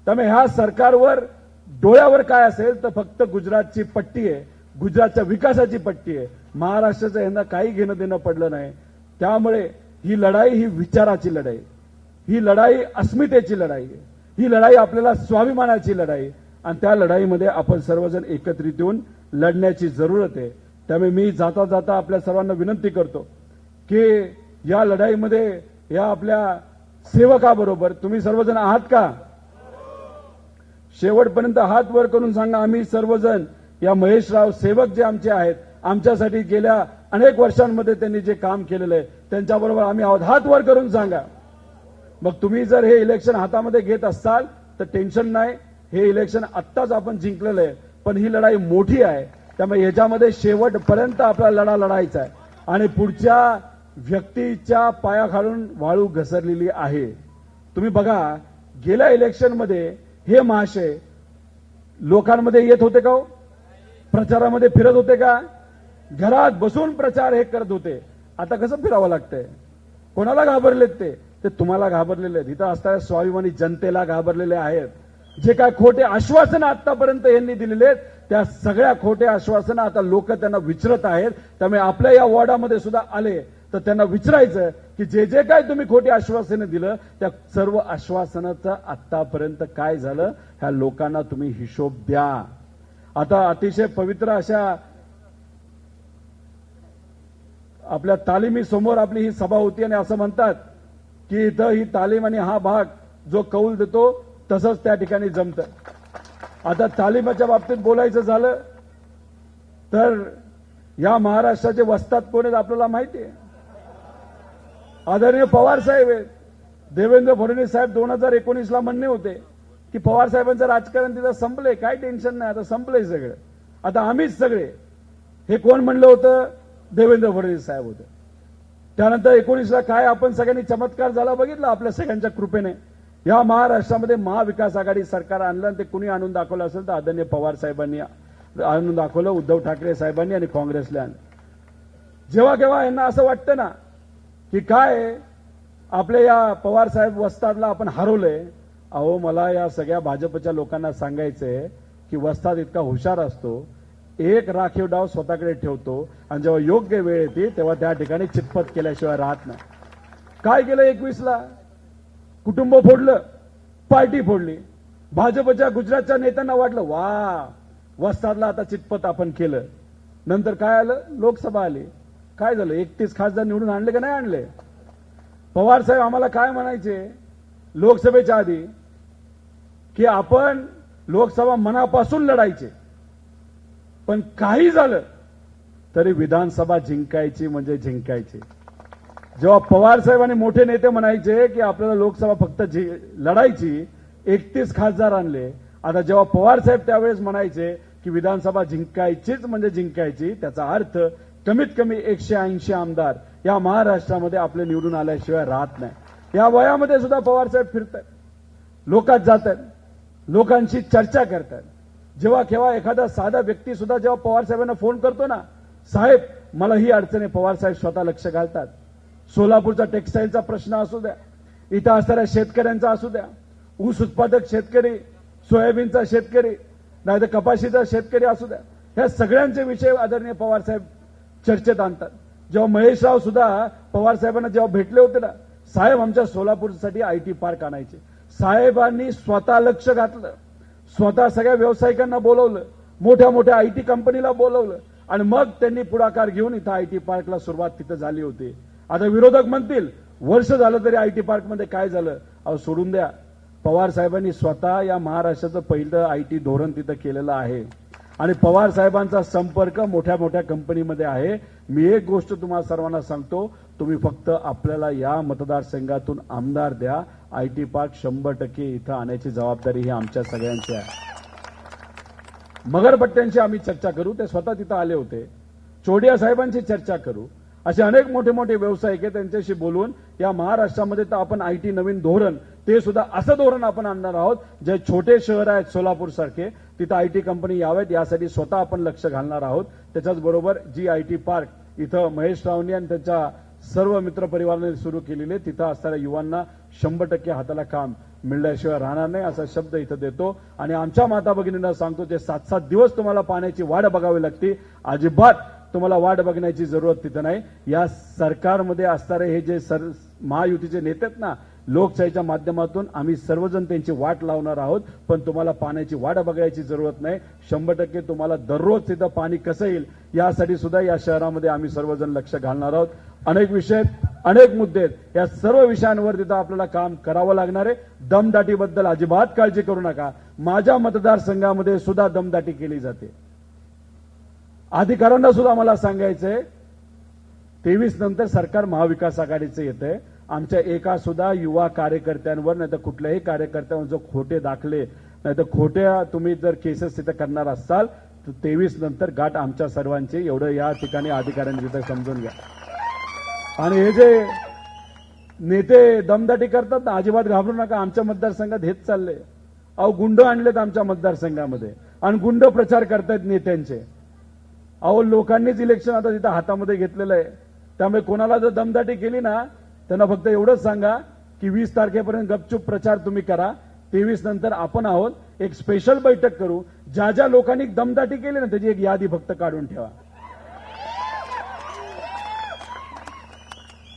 त्यामुळे ह्या सरकारवर डोळ्यावर काय असेल तर फक्त गुजरातची पट्टी आहे, गुजरातच्या विकासाची पट्टी आहे. महाराष्ट्राचं यांना काही घेणं देणं पडलं नाही. त्यामुळे ही लढाई ही विचाराची लढाई, ही लढाई अस्मितेची लढाई आहे, ही लढाई आपल्याला स्वाभिमानाची लढाई, आणि त्या लढाईमध्ये आपण सर्वजण एकत्रित येऊन लढण्याची जरूरत आहे. त्यामुळे मी जाता जाता आपल्या सर्वांना विनंती करतो की या लढाईमध्ये या आपल्या सेवकाबरोबर तुम्ही सर्वजण आहात का? शेवटपर्यंत हात वर करून सांगा, आम्ही सर्वजण या महेशराव सेवक जे आमचे आहेत, आमच्यासाठी गेल्या अनेक वर्षांमध्ये त्यांनी जे काम केलेलं आहे त्यांच्याबरोबर आम्ही आहोत. हात वर करून सांगा. मग तुम्ही जर हे इलेक्शन हातामध्ये घेत असाल तर टेन्शन नाही, हे इलेक्शन आत्ताच आपण जिंकलेलं आहे, पण ही लढाई मोठी आहे. त्यामुळे याच्यामध्ये शेवटपर्यंत आपला लढा लढायचा आहे आणि पुढच्या व्यक्तीच्या पायाखालून वाळू घसरलेली आहे. तुम्ही बघा, गेल्या इलेक्शनमध्ये हे महाशय लोकांमध्ये येत होते का? प्रचारामध्ये फिरत होते का? घरात बसून प्रचार हे करत होते. आता कसं फिरावं लागतंय? कोणाला घाबरलेत ते तुम्हाला घाबरलेले आहेत. इथं असणाऱ्या स्वाभिमानी जनतेला घाबरलेले आहेत. जे काय खोटे आश्वासनं आतापर्यंत यांनी दिलेले आहेत त्या सगळ्या खोट्या आश्वासनं आता लोक त्यांना विचारत आहेत. त्यामुळे आपल्या या वॉर्डामध्ये सुद्धा आले तर त्यांना विचारायचं की जे जे काय तुम्ही खोटी आश्वासनं दिलं त्या सर्व आश्वासनाचं आतापर्यंत काय झालं, ह्या लोकांना तुम्ही हिशोब द्या. आता अतिशय पवित्र अशा आपल्या तालिमी समोर आपली ही सभा होती आणि असं म्हणतात की इथं ही तालीम आणि हा भाग जो कौल देतो तसंच त्या ठिकाणी जमतं. आता तालिमाच्या बाबतीत बोलायचं झालं तर या महाराष्ट्राचे वस्ताद कोण आहेत आपल्याला माहिती आहे. आदरणीय पवार साहेब आहेत. देवेंद्र फडणवीस साहेब 2019ला म्हणणे होते की पवार साहेबांचं राजकारण तिथं संपलंय, काय टेन्शन नाही, आता संपलंय सगळं, आता आम्हीच सगळे. हे कोण म्हणलं होतं? देवेंद्र फडणवीस साहेब होते. त्यानंतर 19ला काय आपण सगळ्यांनी चमत्कार झाला बघितला आपल्या सगळ्यांच्या कृपेने. या महाराष्ट्रामध्ये महाविकास आघाडी सरकार आणलं आणि ते कुणी आणून दाखवलं असेल तर आदरणीय पवार साहेबांनी आणून दाखवलं, उद्धव ठाकरे साहेबांनी आणि काँग्रेसला. जेव्हा केव्हा यांना असं वाटतं ना की काय आपल्या या पवार साहेब वस्तादला आपण हरवलंय, अहो मला या सगळ्या भाजपच्या लोकांना सांगायचंय की वस्ताद इतका हुशार असतो, एक राखीव डाव स्वतःकडे ठेवतो आणि जेव्हा योग्य वेळ येते तेव्हा त्या ठिकाणी चितपत केल्याशिवाय राहत नाही. काय केलं 21ला? कुटुंब फोडलं, पार्टी फोडली. भाजपच्या गुजरातच्या नेत्यांना वाटलं वा वस्तादला आता चितपत आपण केलं. नंतर काय आलं? लोकसभा आली. काय झालं? 31 खासदार निवडून आणले का नाही आणले? पवार साहेब आम्हाला काय म्हणायचे लोकसभेच्या आधी की आपण लोकसभा मनापासून लढायचे, पण काही झालं तरी विधानसभा जिंकायची म्हणजे जिंकायची. जेव्हा पवार साहेब आणि मोठे नेते म्हणायचे की आपल्याला लोकसभा फक्त लढायची, 31 खासदार आणले. आता जेव्हा पवार साहेब त्यावेळेस म्हणायचे की विधानसभा जिंकायचीच म्हणजे जिंकायची, त्याचा अर्थ कमीत कमी 180 आमदार या महाराष्ट्रामध्ये आपले निवडून आल्याशिवाय राहत नाही. या वयामध्ये सुद्धा पवार साहेब फिरतात, लोकात जातात, लोकांशी चर्चा करतात. जेव्हा केव्हा एखादा साधा व्यक्ती सुद्धा जेव्हा पवार साहेबांना फोन करतो ना, साहेब मला ही अडचण आहे, पवार साहेब स्वतः लक्ष घालतात. सोलापूरचा टेक्सटाईलचा प्रश्न असू द्या, इथं असणाऱ्या शेतकऱ्यांचा असू द्या, ऊस उत्पादक शेतकरी, सोयाबीनचा शेतकरी, नाहीतर कपाशीचा शेतकरी असू द्या, ह्या सगळ्यांचे विषय आदरणीय पवार साहेब चर्चेत आणतात. जेव्हा महेशराव सुद्धा पवार साहेबांना जेव्हा भेटले होते ना, साहेब आमच्या सोलापूरसाठी आयटी पार्क आणायचे, साहेबांनी स्वतः लक्ष घातलं, स्वतः सगळ्या व्यावसायिकांना बोलवलं, मोठ्या मोठ्या आयटी कंपनीला बोलवलं आणि मग त्यांनी पुढाकार घेऊन इथं आयटी पार्कला सुरुवात तिथं झाली होती. आता विरोधक म्हणतील वर्ष झालं तरी आयटी पार्कमध्ये काय झालं? अहो सोडून द्या. पवार साहेबांनी स्वतः या महाराष्ट्राचं पहिलं आयटी धोरण तिथं केलेलं आहे आणि पवार साहेबांचा संपर्क मोठ्या मोठ्या कंपनीमध्ये आहे. मी एक गोष्ट तुम्हाला सर्वांना सांगतो, तुम्ही फक्त आपल्याला या मतदारसंघातून आमदार द्या, आयटी पार्क 100% इथं आणण्याची जबाबदारी ही आमच्या सगळ्यांची आहे. मगरपट्ट्यांची आम्ही चर्चा करू, ते स्वतः तिथं आले होते. चोडिया साहेबांची चर्चा करू. असे अनेक मोठे मोठे व्यावसायिक आहे, त्यांच्याशी बोलून या महाराष्ट्रामध्ये तर आपण आयटी नवीन धोरण, ते सुद्धा असं धोरण आपण आणणार आहोत जे छोटे शहर आहेत सोलापूर सारखे, तिथं आयटी कंपनी यावेत यासाठी स्वतः आपण लक्ष घालणार आहोत. त्याच्याच बरोबर जी आयटी पार्क इथं महेश रावणी आणि त्यांच्या सर्व मित्रपरिवाराने सुरू केलेले, तिथं असणाऱ्या युवांना 100% हाताला काम मिळल्याशिवाय राहणार नाही असा शब्द इथं देतो. आणि आमच्या माता भगिनींना सांगतो, जे 7-7 दिवस तुम्हाला पाण्याची वाट बघावी लागते, अजिबात तुम्हाला वाट बघण्याची जरूरत तिथं नाही. या सरकारमध्ये असणारे हे जे महायुतीचे नेते आहेत ना, लोकशाहीच्या माध्यमातून आम्ही सर्वजण त्यांची वाट लावणार आहोत, पण तुम्हाला पाण्याची वाट बघायची जरूरत नाही. 100% तुम्हाला दररोज तिथं पाणी कसं येईल यासाठी सुद्धा या शहरामध्ये आम्ही सर्वजण लक्ष घालणार आहोत. अनेक विषय, अनेक मुद्दे आहेत, या सर्व विषयांवर तिथं आपल्याला काम करावं लागणार आहे. दमदाटीबद्दल अजिबात काळजी करू नका. माझ्या मतदारसंघामध्ये सुद्धा दमदाटी केली जाते. अधिकाऱ्यांना सुद्धा मला सांगायचंय, 23 नंतर सरकार महाविकास आघाडीचं येतंय. आमच्या एका सुद्धा युवा कार्यकर्त्यांवर नाही तर कुठल्याही कार्यकर्त्यांवर जो खोटे दाखले नाही तर खोट्या तुम्ही जर केसेस तिथे करणार असाल तर 23 नंतर गाठ आमच्या सर्वांची, एवढं या ठिकाणी अधिकाऱ्यांनी तिथे समजून घ्या. आणि हे जे नेते दमदाटी करतात ना, अजिबात घाबरू नका. आमच्या मतदारसंघात हेच चाललंय. अहो गुंड आणलेत आमच्या मतदारसंघामध्ये आणि गुंड प्रचार करतायत नेत्यांचे. अहो लोकांनीच इलेक्शन आता तिथं हातामध्ये घेतलेलं आहे. त्यामुळे कोणाला जर दमदाटी केली ना, त्यांना फक्त एवढंच सांगा की 20 तारखेपर्यंत गपचूप प्रचार तुम्ही करा. 23 नंतर आपण आहोत, एक स्पेशल बैठक करू. ज्या ज्या लोकांनी दमदाटी केली ना त्याची एक यादी फक्त काढून ठेवा.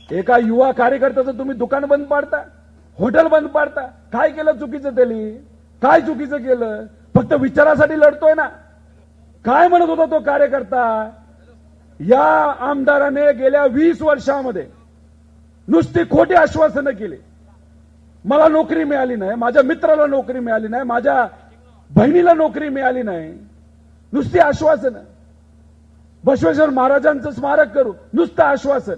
एका युवा कार्यकर्त्याचं तुम्ही दुकान बंद पाडता, हॉटेल बंद पाडता. काय केलं चुकीचं त्यांनी? काय चुकीचं केलं? फक्त विचारासाठी लढतोय ना. काय म्हणत होता तो कार्यकर्ता? या आमदाराने गेल्या 20 वर्षामध्ये नुसती खोटी आश्वासनं केली. मला नोकरी मिळाली नाही, माझ्या मित्राला नोकरी मिळाली नाही, माझ्या बहिणीला नोकरी मिळाली नाही. नुसती आश्वासनं. बसवेश्वर महाराजांचं स्मारक करू, नुसतं आश्वासन.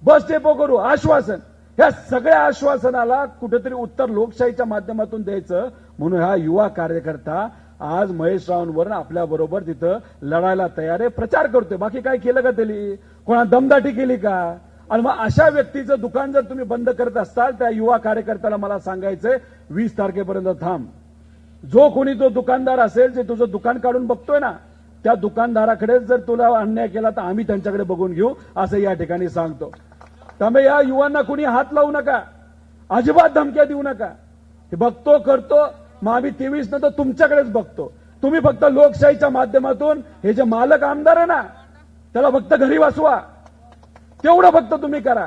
बस डेपो करू, आश्वासन. या सगळ्या आश्वासनाला कुठेतरी उत्तर लोकशाहीच्या माध्यमातून द्यायचं. म्हणून हा युवा कार्यकर्ता आज महेश रावांवर आपल्या बरोबर तिथं लढायला तयार आहे, प्रचार करतोय. बाकी काय केलं का त्यांनी? कोणा दमदाटी केली का? आणि मग अशा व्यक्तीचं दुकान जर तुम्ही बंद करत असाल, त्या युवा कार्यकर्त्याला मला सांगायचंय 20 तारखेपर्यंत थांब. जो कोणी तो दुकानदार असेल जे तुझं दुकान काढून बघतोय ना, त्या दुकानदाराकडे जर तुला अन्याय केला तर आम्ही त्यांच्याकडे बघून घेऊ, असं या ठिकाणी सांगतो. त्यामुळे या युवांना कुणी हात लावू नका, अजिबात धमक्या देऊ नका. हे बघतो करतो, मग आम्ही 23 नंतर तुमच्याकडेच बघतो. तुम्ही फक्त लोकशाहीच्या माध्यमातून हे जे मालक आमदार आहे ना, त्याला फक्त घरी बसवा. तेवढं फक्त तुम्ही करा.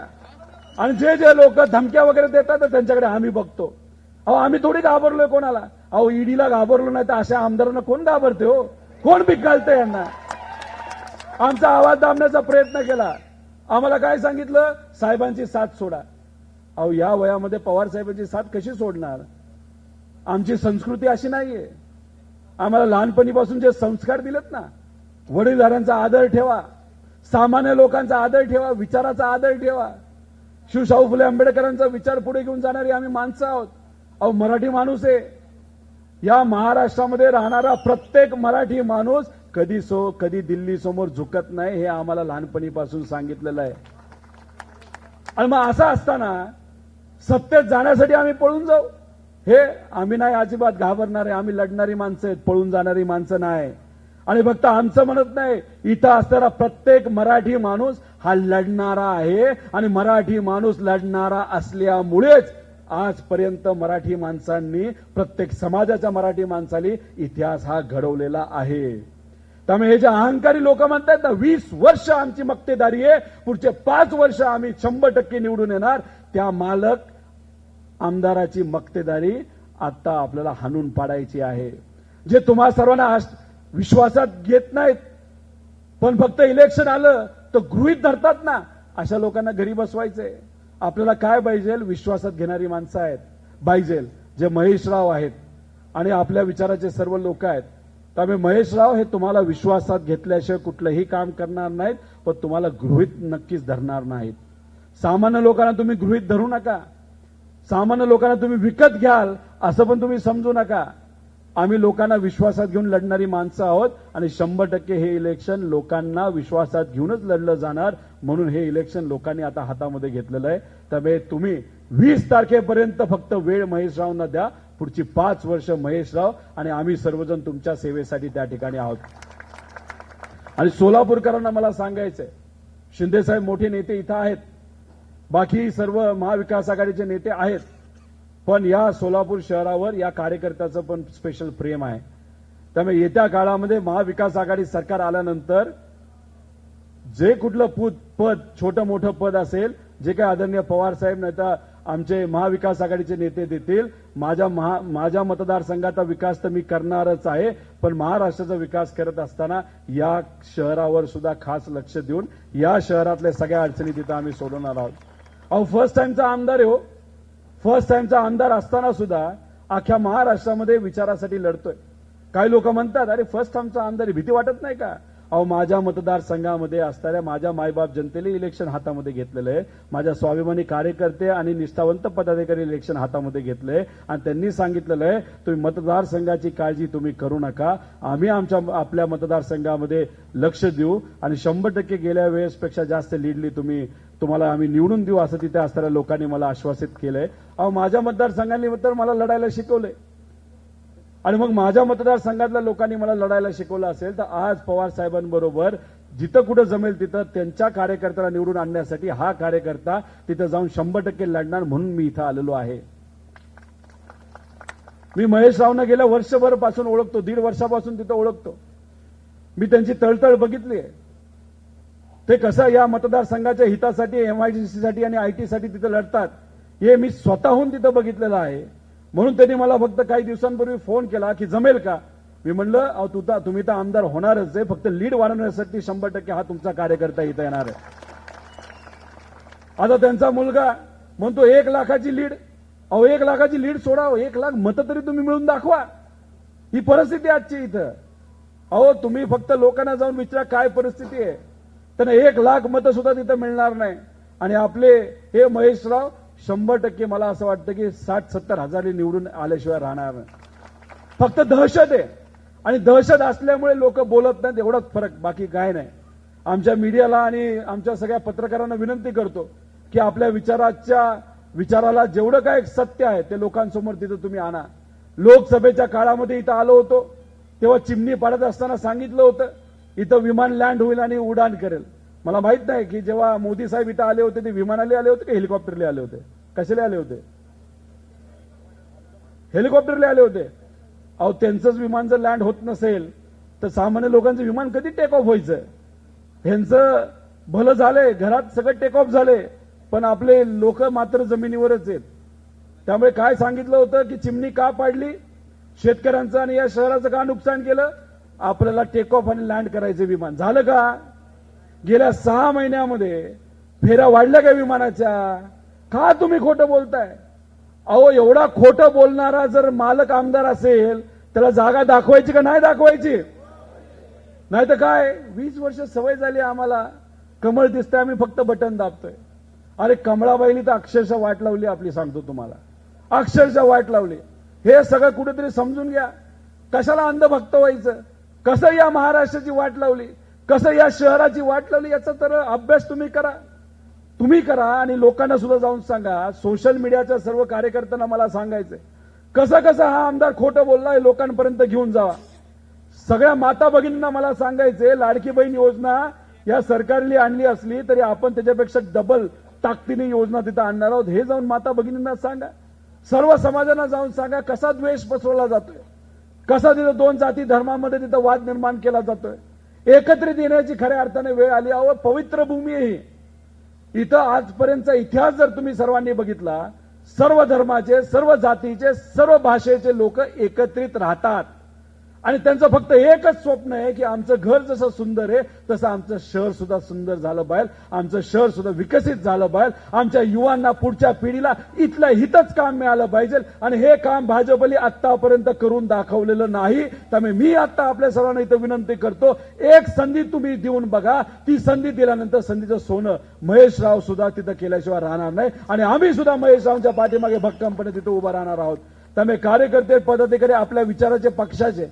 आणि जे जे लोक धमक्या वगैरे देतात त्यांच्याकडे आम्ही बघतो. अहो आम्ही थोडी घाबरलोय कोणाला. अहो ईडीला घाबरलो नाही तर अशा आमदारांना कोण घाबरते हो? कोण भीक घालतंय यांना? आमचा आवाज दाबण्याचा प्रयत्न केला. आम्हाला काय सांगितलं? साहेबांची साथ सोडा. अहो या वयामध्ये पवार साहेबांची साथ कशी सोडणार? आमची संस्कृती अशी नाहीये. आम्हाला लहानपणीपासून जे संस्कार दिलेत ना, वडीलधाऱ्यांचा आदर ठेवा, सामान्य लोकांचा आदर ठेवा, विचाराचा आदर ठेवा. शिवशाहू फुले आंबेडकरांचा विचार पुढे घेऊन जाणारी आम्ही माणसं आहोत. अहो मराठी माणूस आहे. या महाराष्ट्रामध्ये राहणारा प्रत्येक मराठी माणूस कधी दिल्ली समोर झुकत नाही, हे आम्हाला लहानपणीपासून सांगितलेलं आहे. आणि मग असं असताना सत्तेत जाण्यासाठी आम्ही पळून जाऊ? हे आम्ही नाही अजिबात घाबरणारे. आम्ही लढणारी माणसं आहेत, पळून जाणारी माणसं नाही. आणि फक्त आमचं म्हणत नाही, इथं असणारा प्रत्येक मराठी माणूस हा लढणारा आहे. आणि मराठी माणूस लढणारा असल्यामुळेच आजपर्यंत मराठी माणसांनी, प्रत्येक समाजाच्या मराठी माणसांनी इतिहास हा घडवलेला आहे. त्यामुळे हे जे अहंकारी लोक म्हणतात ना, 20 वर्ष आमची मक्तेदारी आहे, पुढचे 5 वर्ष आम्ही 100% निवडून येणार, त्या मालक आमदाराची मक्तेदारी आता आपल्याला हाणून पाडायची आहे. जे तुम्हा सर्वांना विश्वासात घेत नाहीत, पण फक्त इलेक्शन आलं तर गृहीत धरतात ना, अशा लोकांना घरी बसवायचंय. आपल्याला काय पाहिजे? विश्वासात घेणारी माणसं आहेत पाहिजे, जे महेशराव आहेत आणि आपल्या विचाराचे सर्व लोक आहेत. त्यामुळे महेशराव हे तुम्हाला विश्वासात घेतल्याशिवाय कुठलंही काम करणार नाहीत, पण तुम्हाला गृहीत नक्कीच धरणार नाहीत. सामान्य लोकांना तुम्ही गृहीत धरू नका. सामान्य लोकांना तुम्ही विकत घ्याल असं पण तुम्ही समजू नका. आम्ही लोकांना विश्वासात घेऊन लढणारी माणसं आहोत आणि 100% हे इलेक्शन लोकांना विश्वासात घेऊनच लढलं जाणार, म्हणून हे इलेक्शन लोकांनी आता हातामध्ये घेतलेलं आहे. त्यामुळे तुम्ही 20 तारखेपर्यंत फक्त वेळ महेशरावांना द्या. पुढची 5 वर्ष महेशराव आणि आम्ही सर्वजण तुमच्या सेवेसाठी त्या ठिकाणी आहोत. आणि सोलापूरकरांना मला सांगायचंय, शिंदेसाहेब मोठे नेते इथं आहेत, बाकी सर्व महाविकास आघाडीचे नेते आहेत, पण या सोलापूर शहरावर या कार्यकर्त्याचं पण स्पेशल प्रेम आहे. त्यामुळे येत्या काळामध्ये महाविकास आघाडी सरकार आल्यानंतर जे कुठलं पद छोटं मोठं पद असेल, जे काही आदरणीय पवार साहेब नाही तर आमचे महाविकास आघाडीचे नेते देतील, माझ्या मतदारसंघाचा विकास तर मी करणारच आहे, पण महाराष्ट्राचा विकास करत असताना या शहरावर सुद्धा खास लक्ष देऊन या शहरातल्या सगळ्या अडचणी तिथं आम्ही सोडवणार आहोत. अहो फर्स्ट टाइमचा आमदार आहे हो, फर्स्ट टाइमचा आमदार असताना सुद्धा अख्ख्या महाराष्ट्रामध्ये विचारासाठी लढतोय. काही लोक म्हणतात अरे फर्स्ट टाइमचा आमदार, भीती वाटत नाही का? अहो माझ्या मतदारसंघामध्ये असणाऱ्या माझ्या मायबाप जनतेने इलेक्शन हातामध्ये घेतलेलं आहे, माझ्या स्वाभिमानी कार्यकर्ते आणि निष्ठावंत पदाधिकारी इलेक्शन हातामध्ये घेतलंय आणि त्यांनी सांगितलेलं आहे तुम्ही मतदारसंघाची काळजी तुम्ही करू नका, आम्ही आपल्या मतदारसंघामध्ये लक्ष देऊ आणि 100% गेल्या वेळेसपेक्षा जास्त लीडली तुम्हाला आम्ही निवडून देऊ असं तिथे असणाऱ्या लोकांनी मला आश्वासित केलंय. अहो माझ्या मतदारसंघांनी तर मला लढायला शिकवलंय आणि मग माझ्या मतदारसंघातल्या लोकांनी मला लढायला शिकवलं असेल तर आज पवार साहेबांबरोबर जिथं कुठं जमेल तिथं त्यांच्या कार्यकर्त्याला निवडून आणण्यासाठी हा कार्यकर्ता तिथं जाऊन 100% लढणार, म्हणून मी इथं आलेलो आहे. मी महेश रावना गेल्या वर्षभर पासून ओळखतो, 1.5 वर्षापासून तिथं ओळखतो. मी त्यांची तळतळ बघितली आहे, ते कसं या मतदारसंघाच्या हितासाठी MIDC आणि IT साठी तिथं लढतात हे मी स्वतःहून तिथं बघितलेलं आहे. म्हणून त्यांनी मला फक्त काही दिवसांपूर्वी फोन केला की जमेल का? मी म्हणलं अहो तुम्ही तर आमदार होणारच आहे, फक्त लीड वाढवण्यासाठी 100% हा तुमचा कार्यकर्ता इथं येणार आहे. आता त्यांचा मुलगा म्हणतो 1 लाखाची लीड. अहो 1 लाखाची लीड सोडा, 1 लाख मतं तरी तुम्ही मिळून दाखवा. ही परिस्थिती आजची इथं. अहो तुम्ही फक्त लोकांना जाऊन विचारा काय परिस्थिती आहे, त्यांना 1 लाख मतं सुद्धा तिथं मिळणार नाही. आणि आपले हे महेशराव 100% मला असं वाटतं की 60-70 हजार निवडून आल्याशिवाय राहणार नाही. फक्त दहशत आहे आणि दहशत असल्यामुळे लोक बोलत नाहीत, एवढाच फरक, बाकी काय नाही. आमच्या मीडियाला आणि आमच्या सगळ्या पत्रकारांना विनंती करतो की आपल्या विचाराला जेवढं काय सत्य आहे ते लोकांसमोर तिथं तुम्ही आणा. लोकसभेच्या काळामध्ये इथं आलो होतो तेव्हा चिमणी पाडत असताना सांगितलं होतं इथं विमान लँड होईल आणि उड्डाण करेल. मला माहित नाही की जेव्हा मोदी साहेब इथं आले होते ते विमानाने आले होते की हेलिकॉप्टरने आले होते, कशाला आले होते? हेलिकॉप्टरने आले होते. अहो त्यांचंच विमान जर लँड होत नसेल तर सामान्य लोकांचं विमान कधी टेक ऑफ व्हायचं? ह्यांचं भलं झालंय, घरात सगळं टेक ऑफ झाले, पण आपले लोक मात्र जमिनीवरच आहेत. त्यामुळे काय सांगितलं होतं की चिमणी का पाडली, शेतकऱ्यांचं आणि या शहराचं का नुकसान केलं? आपल्याला टेक ऑफ आणि लँड करायचे विमान. झालं का? गेल्या 6 महिन्यामध्ये फेऱ्या वाढल्या का विमानाच्या? का तुम्ही खोटं बोलताय? अहो एवढा खोटं बोलणारा जर मालक आमदार असेल त्याला जागा दाखवायची का नाही दाखवायची? नाही तर काय 20 वर्ष सवय झाली आम्हाला, कमळ दिसतंय आम्ही फक्त बटन दाबतोय. अरे कमळाबाईनी तर अक्षरशः वाट लावली आपली, सांगतो तुम्हाला, अक्षरशः वाट लावली. हे सगळं कुठेतरी समजून घ्या. कशाला अंधभक्त व्हायचं? कसं या महाराष्ट्राची वाट लावली, कसं या शहराची वाट लावली याचा तर अभ्यास तुम्ही करा आणि लोकांना सुद्धा जाऊन सांगा. सोशल मीडियाच्या सर्व कार्यकर्त्यांना मला सांगायचंय कसं हा आमदार खोटं बोललाय लोकांपर्यंत घेऊन जावा. सगळ्या माता भगिनींना मला सांगायचंय लाडकी बहीण योजना या सरकारने आणली असली तरी आपण त्याच्यापेक्षा डबल ताकदीने योजना तिथं आणणार आहोत, हे जाऊन माता भगिनींना सांगा. सर्व समाजांना जाऊन सांगा कसा द्वेष पसरवला जातोय, कसा तिथं 2 जाती धर्मामध्ये तिथं वाद निर्माण केला जातोय. एकत्रित येण्याची खऱ्या अर्थाने वेळ आली. अहो पवित्र भूमी आहे ही. इथं आजपर्यंतचा इतिहास जर तुम्ही सर्वांनी बघितला, सर्व धर्माचे, सर्व जातीचे, सर्व भाषेचे लोक एकत्रित राहतात आणि त्यांचं फक्त एकच स्वप्न आहे की आमचं घर जसं सुंदर आहे तसं आमचं शहर सुद्धा सुंदर झालं पाहिजे, आमचं शहर सुद्धा विकसित झालं पाहिजे, आमच्या युवांना पुढच्या पिढीला इथलं हितच काम मिळालं पाहिजे. आणि हे काम भाजपने आतापर्यंत करून दाखवलेलं नाही. त्यामुळे मी आता आपल्या सर्वांना इथं विनंती करतो, एक संधी तुम्ही देऊन बघा. ती संधी दिल्यानंतर संधीचं सोनं महेश राव सुद्धा तिथं केल्याशिवाय राहणार नाही आणि आम्ही सुद्धा महेश रावांच्या पाठीमागे भक्कमपणे तिथं उभं राहणार आहोत. त्यामुळे कार्यकर्ते पदाधिकारी आपल्या विचाराचे पक्षाचे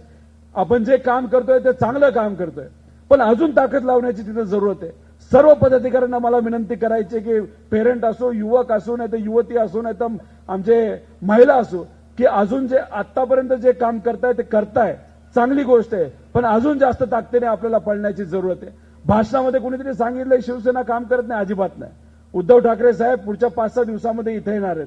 आपण जे काम करतोय ते चांगलं काम करतोय, पण अजून ताकद लावण्याची तिथे जरूरत आहे. सर्व पदाधिकाऱ्यांना मला विनंती करायची की पेरेंट असो, युवक असो, नाही तर युवती असो, नाही तर आमचे महिला असो, की अजून जे आतापर्यंत जे काम करताय ते करताय, चांगली गोष्ट आहे, पण अजून जास्त ताकदीने आपल्याला पळण्याची जरूरत आहे. भाषणामध्ये कोणीतरी सांगितलंय शिवसेना काम करत नाही, अजिबात नाही. उद्धव ठाकरे साहेब पुढच्या 5-6 दिवसामध्ये इथे येणार आहेत.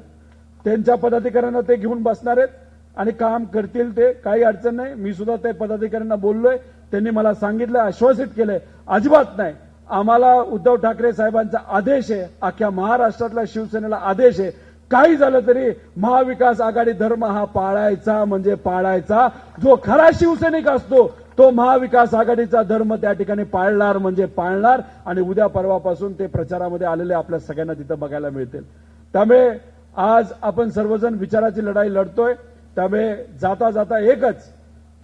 त्यांच्या पदाधिकाऱ्यांना ते घेऊन बसणार आहेत आणि काम करतील, ते काही अडचण नाही. मी सुद्धा त्या पदाधिकाऱ्यांना बोललोय, त्यांनी मला सांगितलं, आश्वासित केलंय, अजिबात नाही. आम्हाला उद्धव ठाकरे साहेबांचा आदेश आहे, अख्ख्या महाराष्ट्रातल्या शिवसेनेला आदेश आहे, काही झालं तरी महाविकास आघाडी धर्म हा पाळायचा म्हणजे पाळायचा. जो खरा शिवसैनिक असतो तो महाविकास आघाडीचा धर्म त्या ठिकाणी पाळणार म्हणजे पाळणार. आणि उद्या परवापासून ते प्रचारामध्ये आलेले आपल्या सगळ्यांना तिथं बघायला मिळतील. त्यामुळे आज आपण सर्वजण विचाराची लढाई लढतोय. त्यामुळे जाता जाता एकच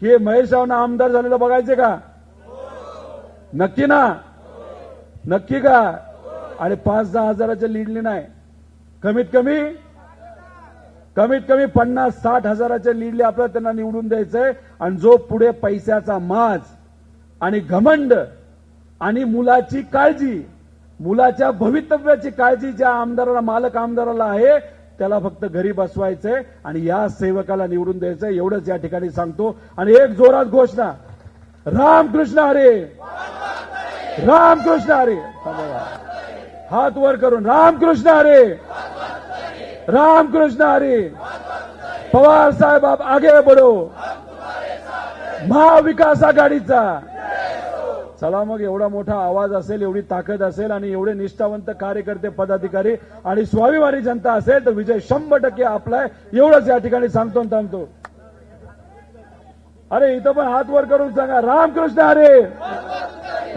की महेश रावना आमदार झालेलं बघायचे का? नक्की ना? नक्की का? आणि 5-10 हजाराच्या लीडली नाही, कमीत कमी 50-60 हजाराच्या लीडले आपल्याला त्यांना निवडून द्यायचंय. आणि जो पुढे पैशाचा माज आणि घमंड आणि मुलाची काळजी, मुलाच्या भवितव्याची काळजी ज्या आमदाराला, मालक आमदाराला आहे, त्याला फक्त घरी बसवायचंय आणि या सेवकाला निवडून द्यायचंय, एवढंच या ठिकाणी सांगतो. आणि एक जोरात घोषणा, रामकृष्ण हरी, रामकृष्ण हरी. हात वर करून रामकृष्ण हरी, रामकृष्ण हरी. पवार साहेब आप आगे बढ़ो, महाविकास आघाडीचा. चला मग, एवढा मोठा आवाज असेल, एवढी ताकद असेल आणि एवढे निष्ठावंत कार्यकर्ते, पदाधिकारी आणि स्वाभिमानी जनता असेल तर विजय 100% आपला आहे, एवढंच या ठिकाणी सांगतो आणि थांबतो. अरे इथं पण हात वर करून सांगा, रामकृष्ण हरी,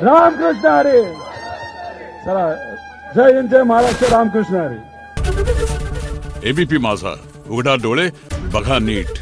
रामकृष्ण हरी. चला, जय हिंद, जय महाराष्ट्र, रामकृष्ण हरी. एबीपी माझा, उघडा डोळे बघा नीट.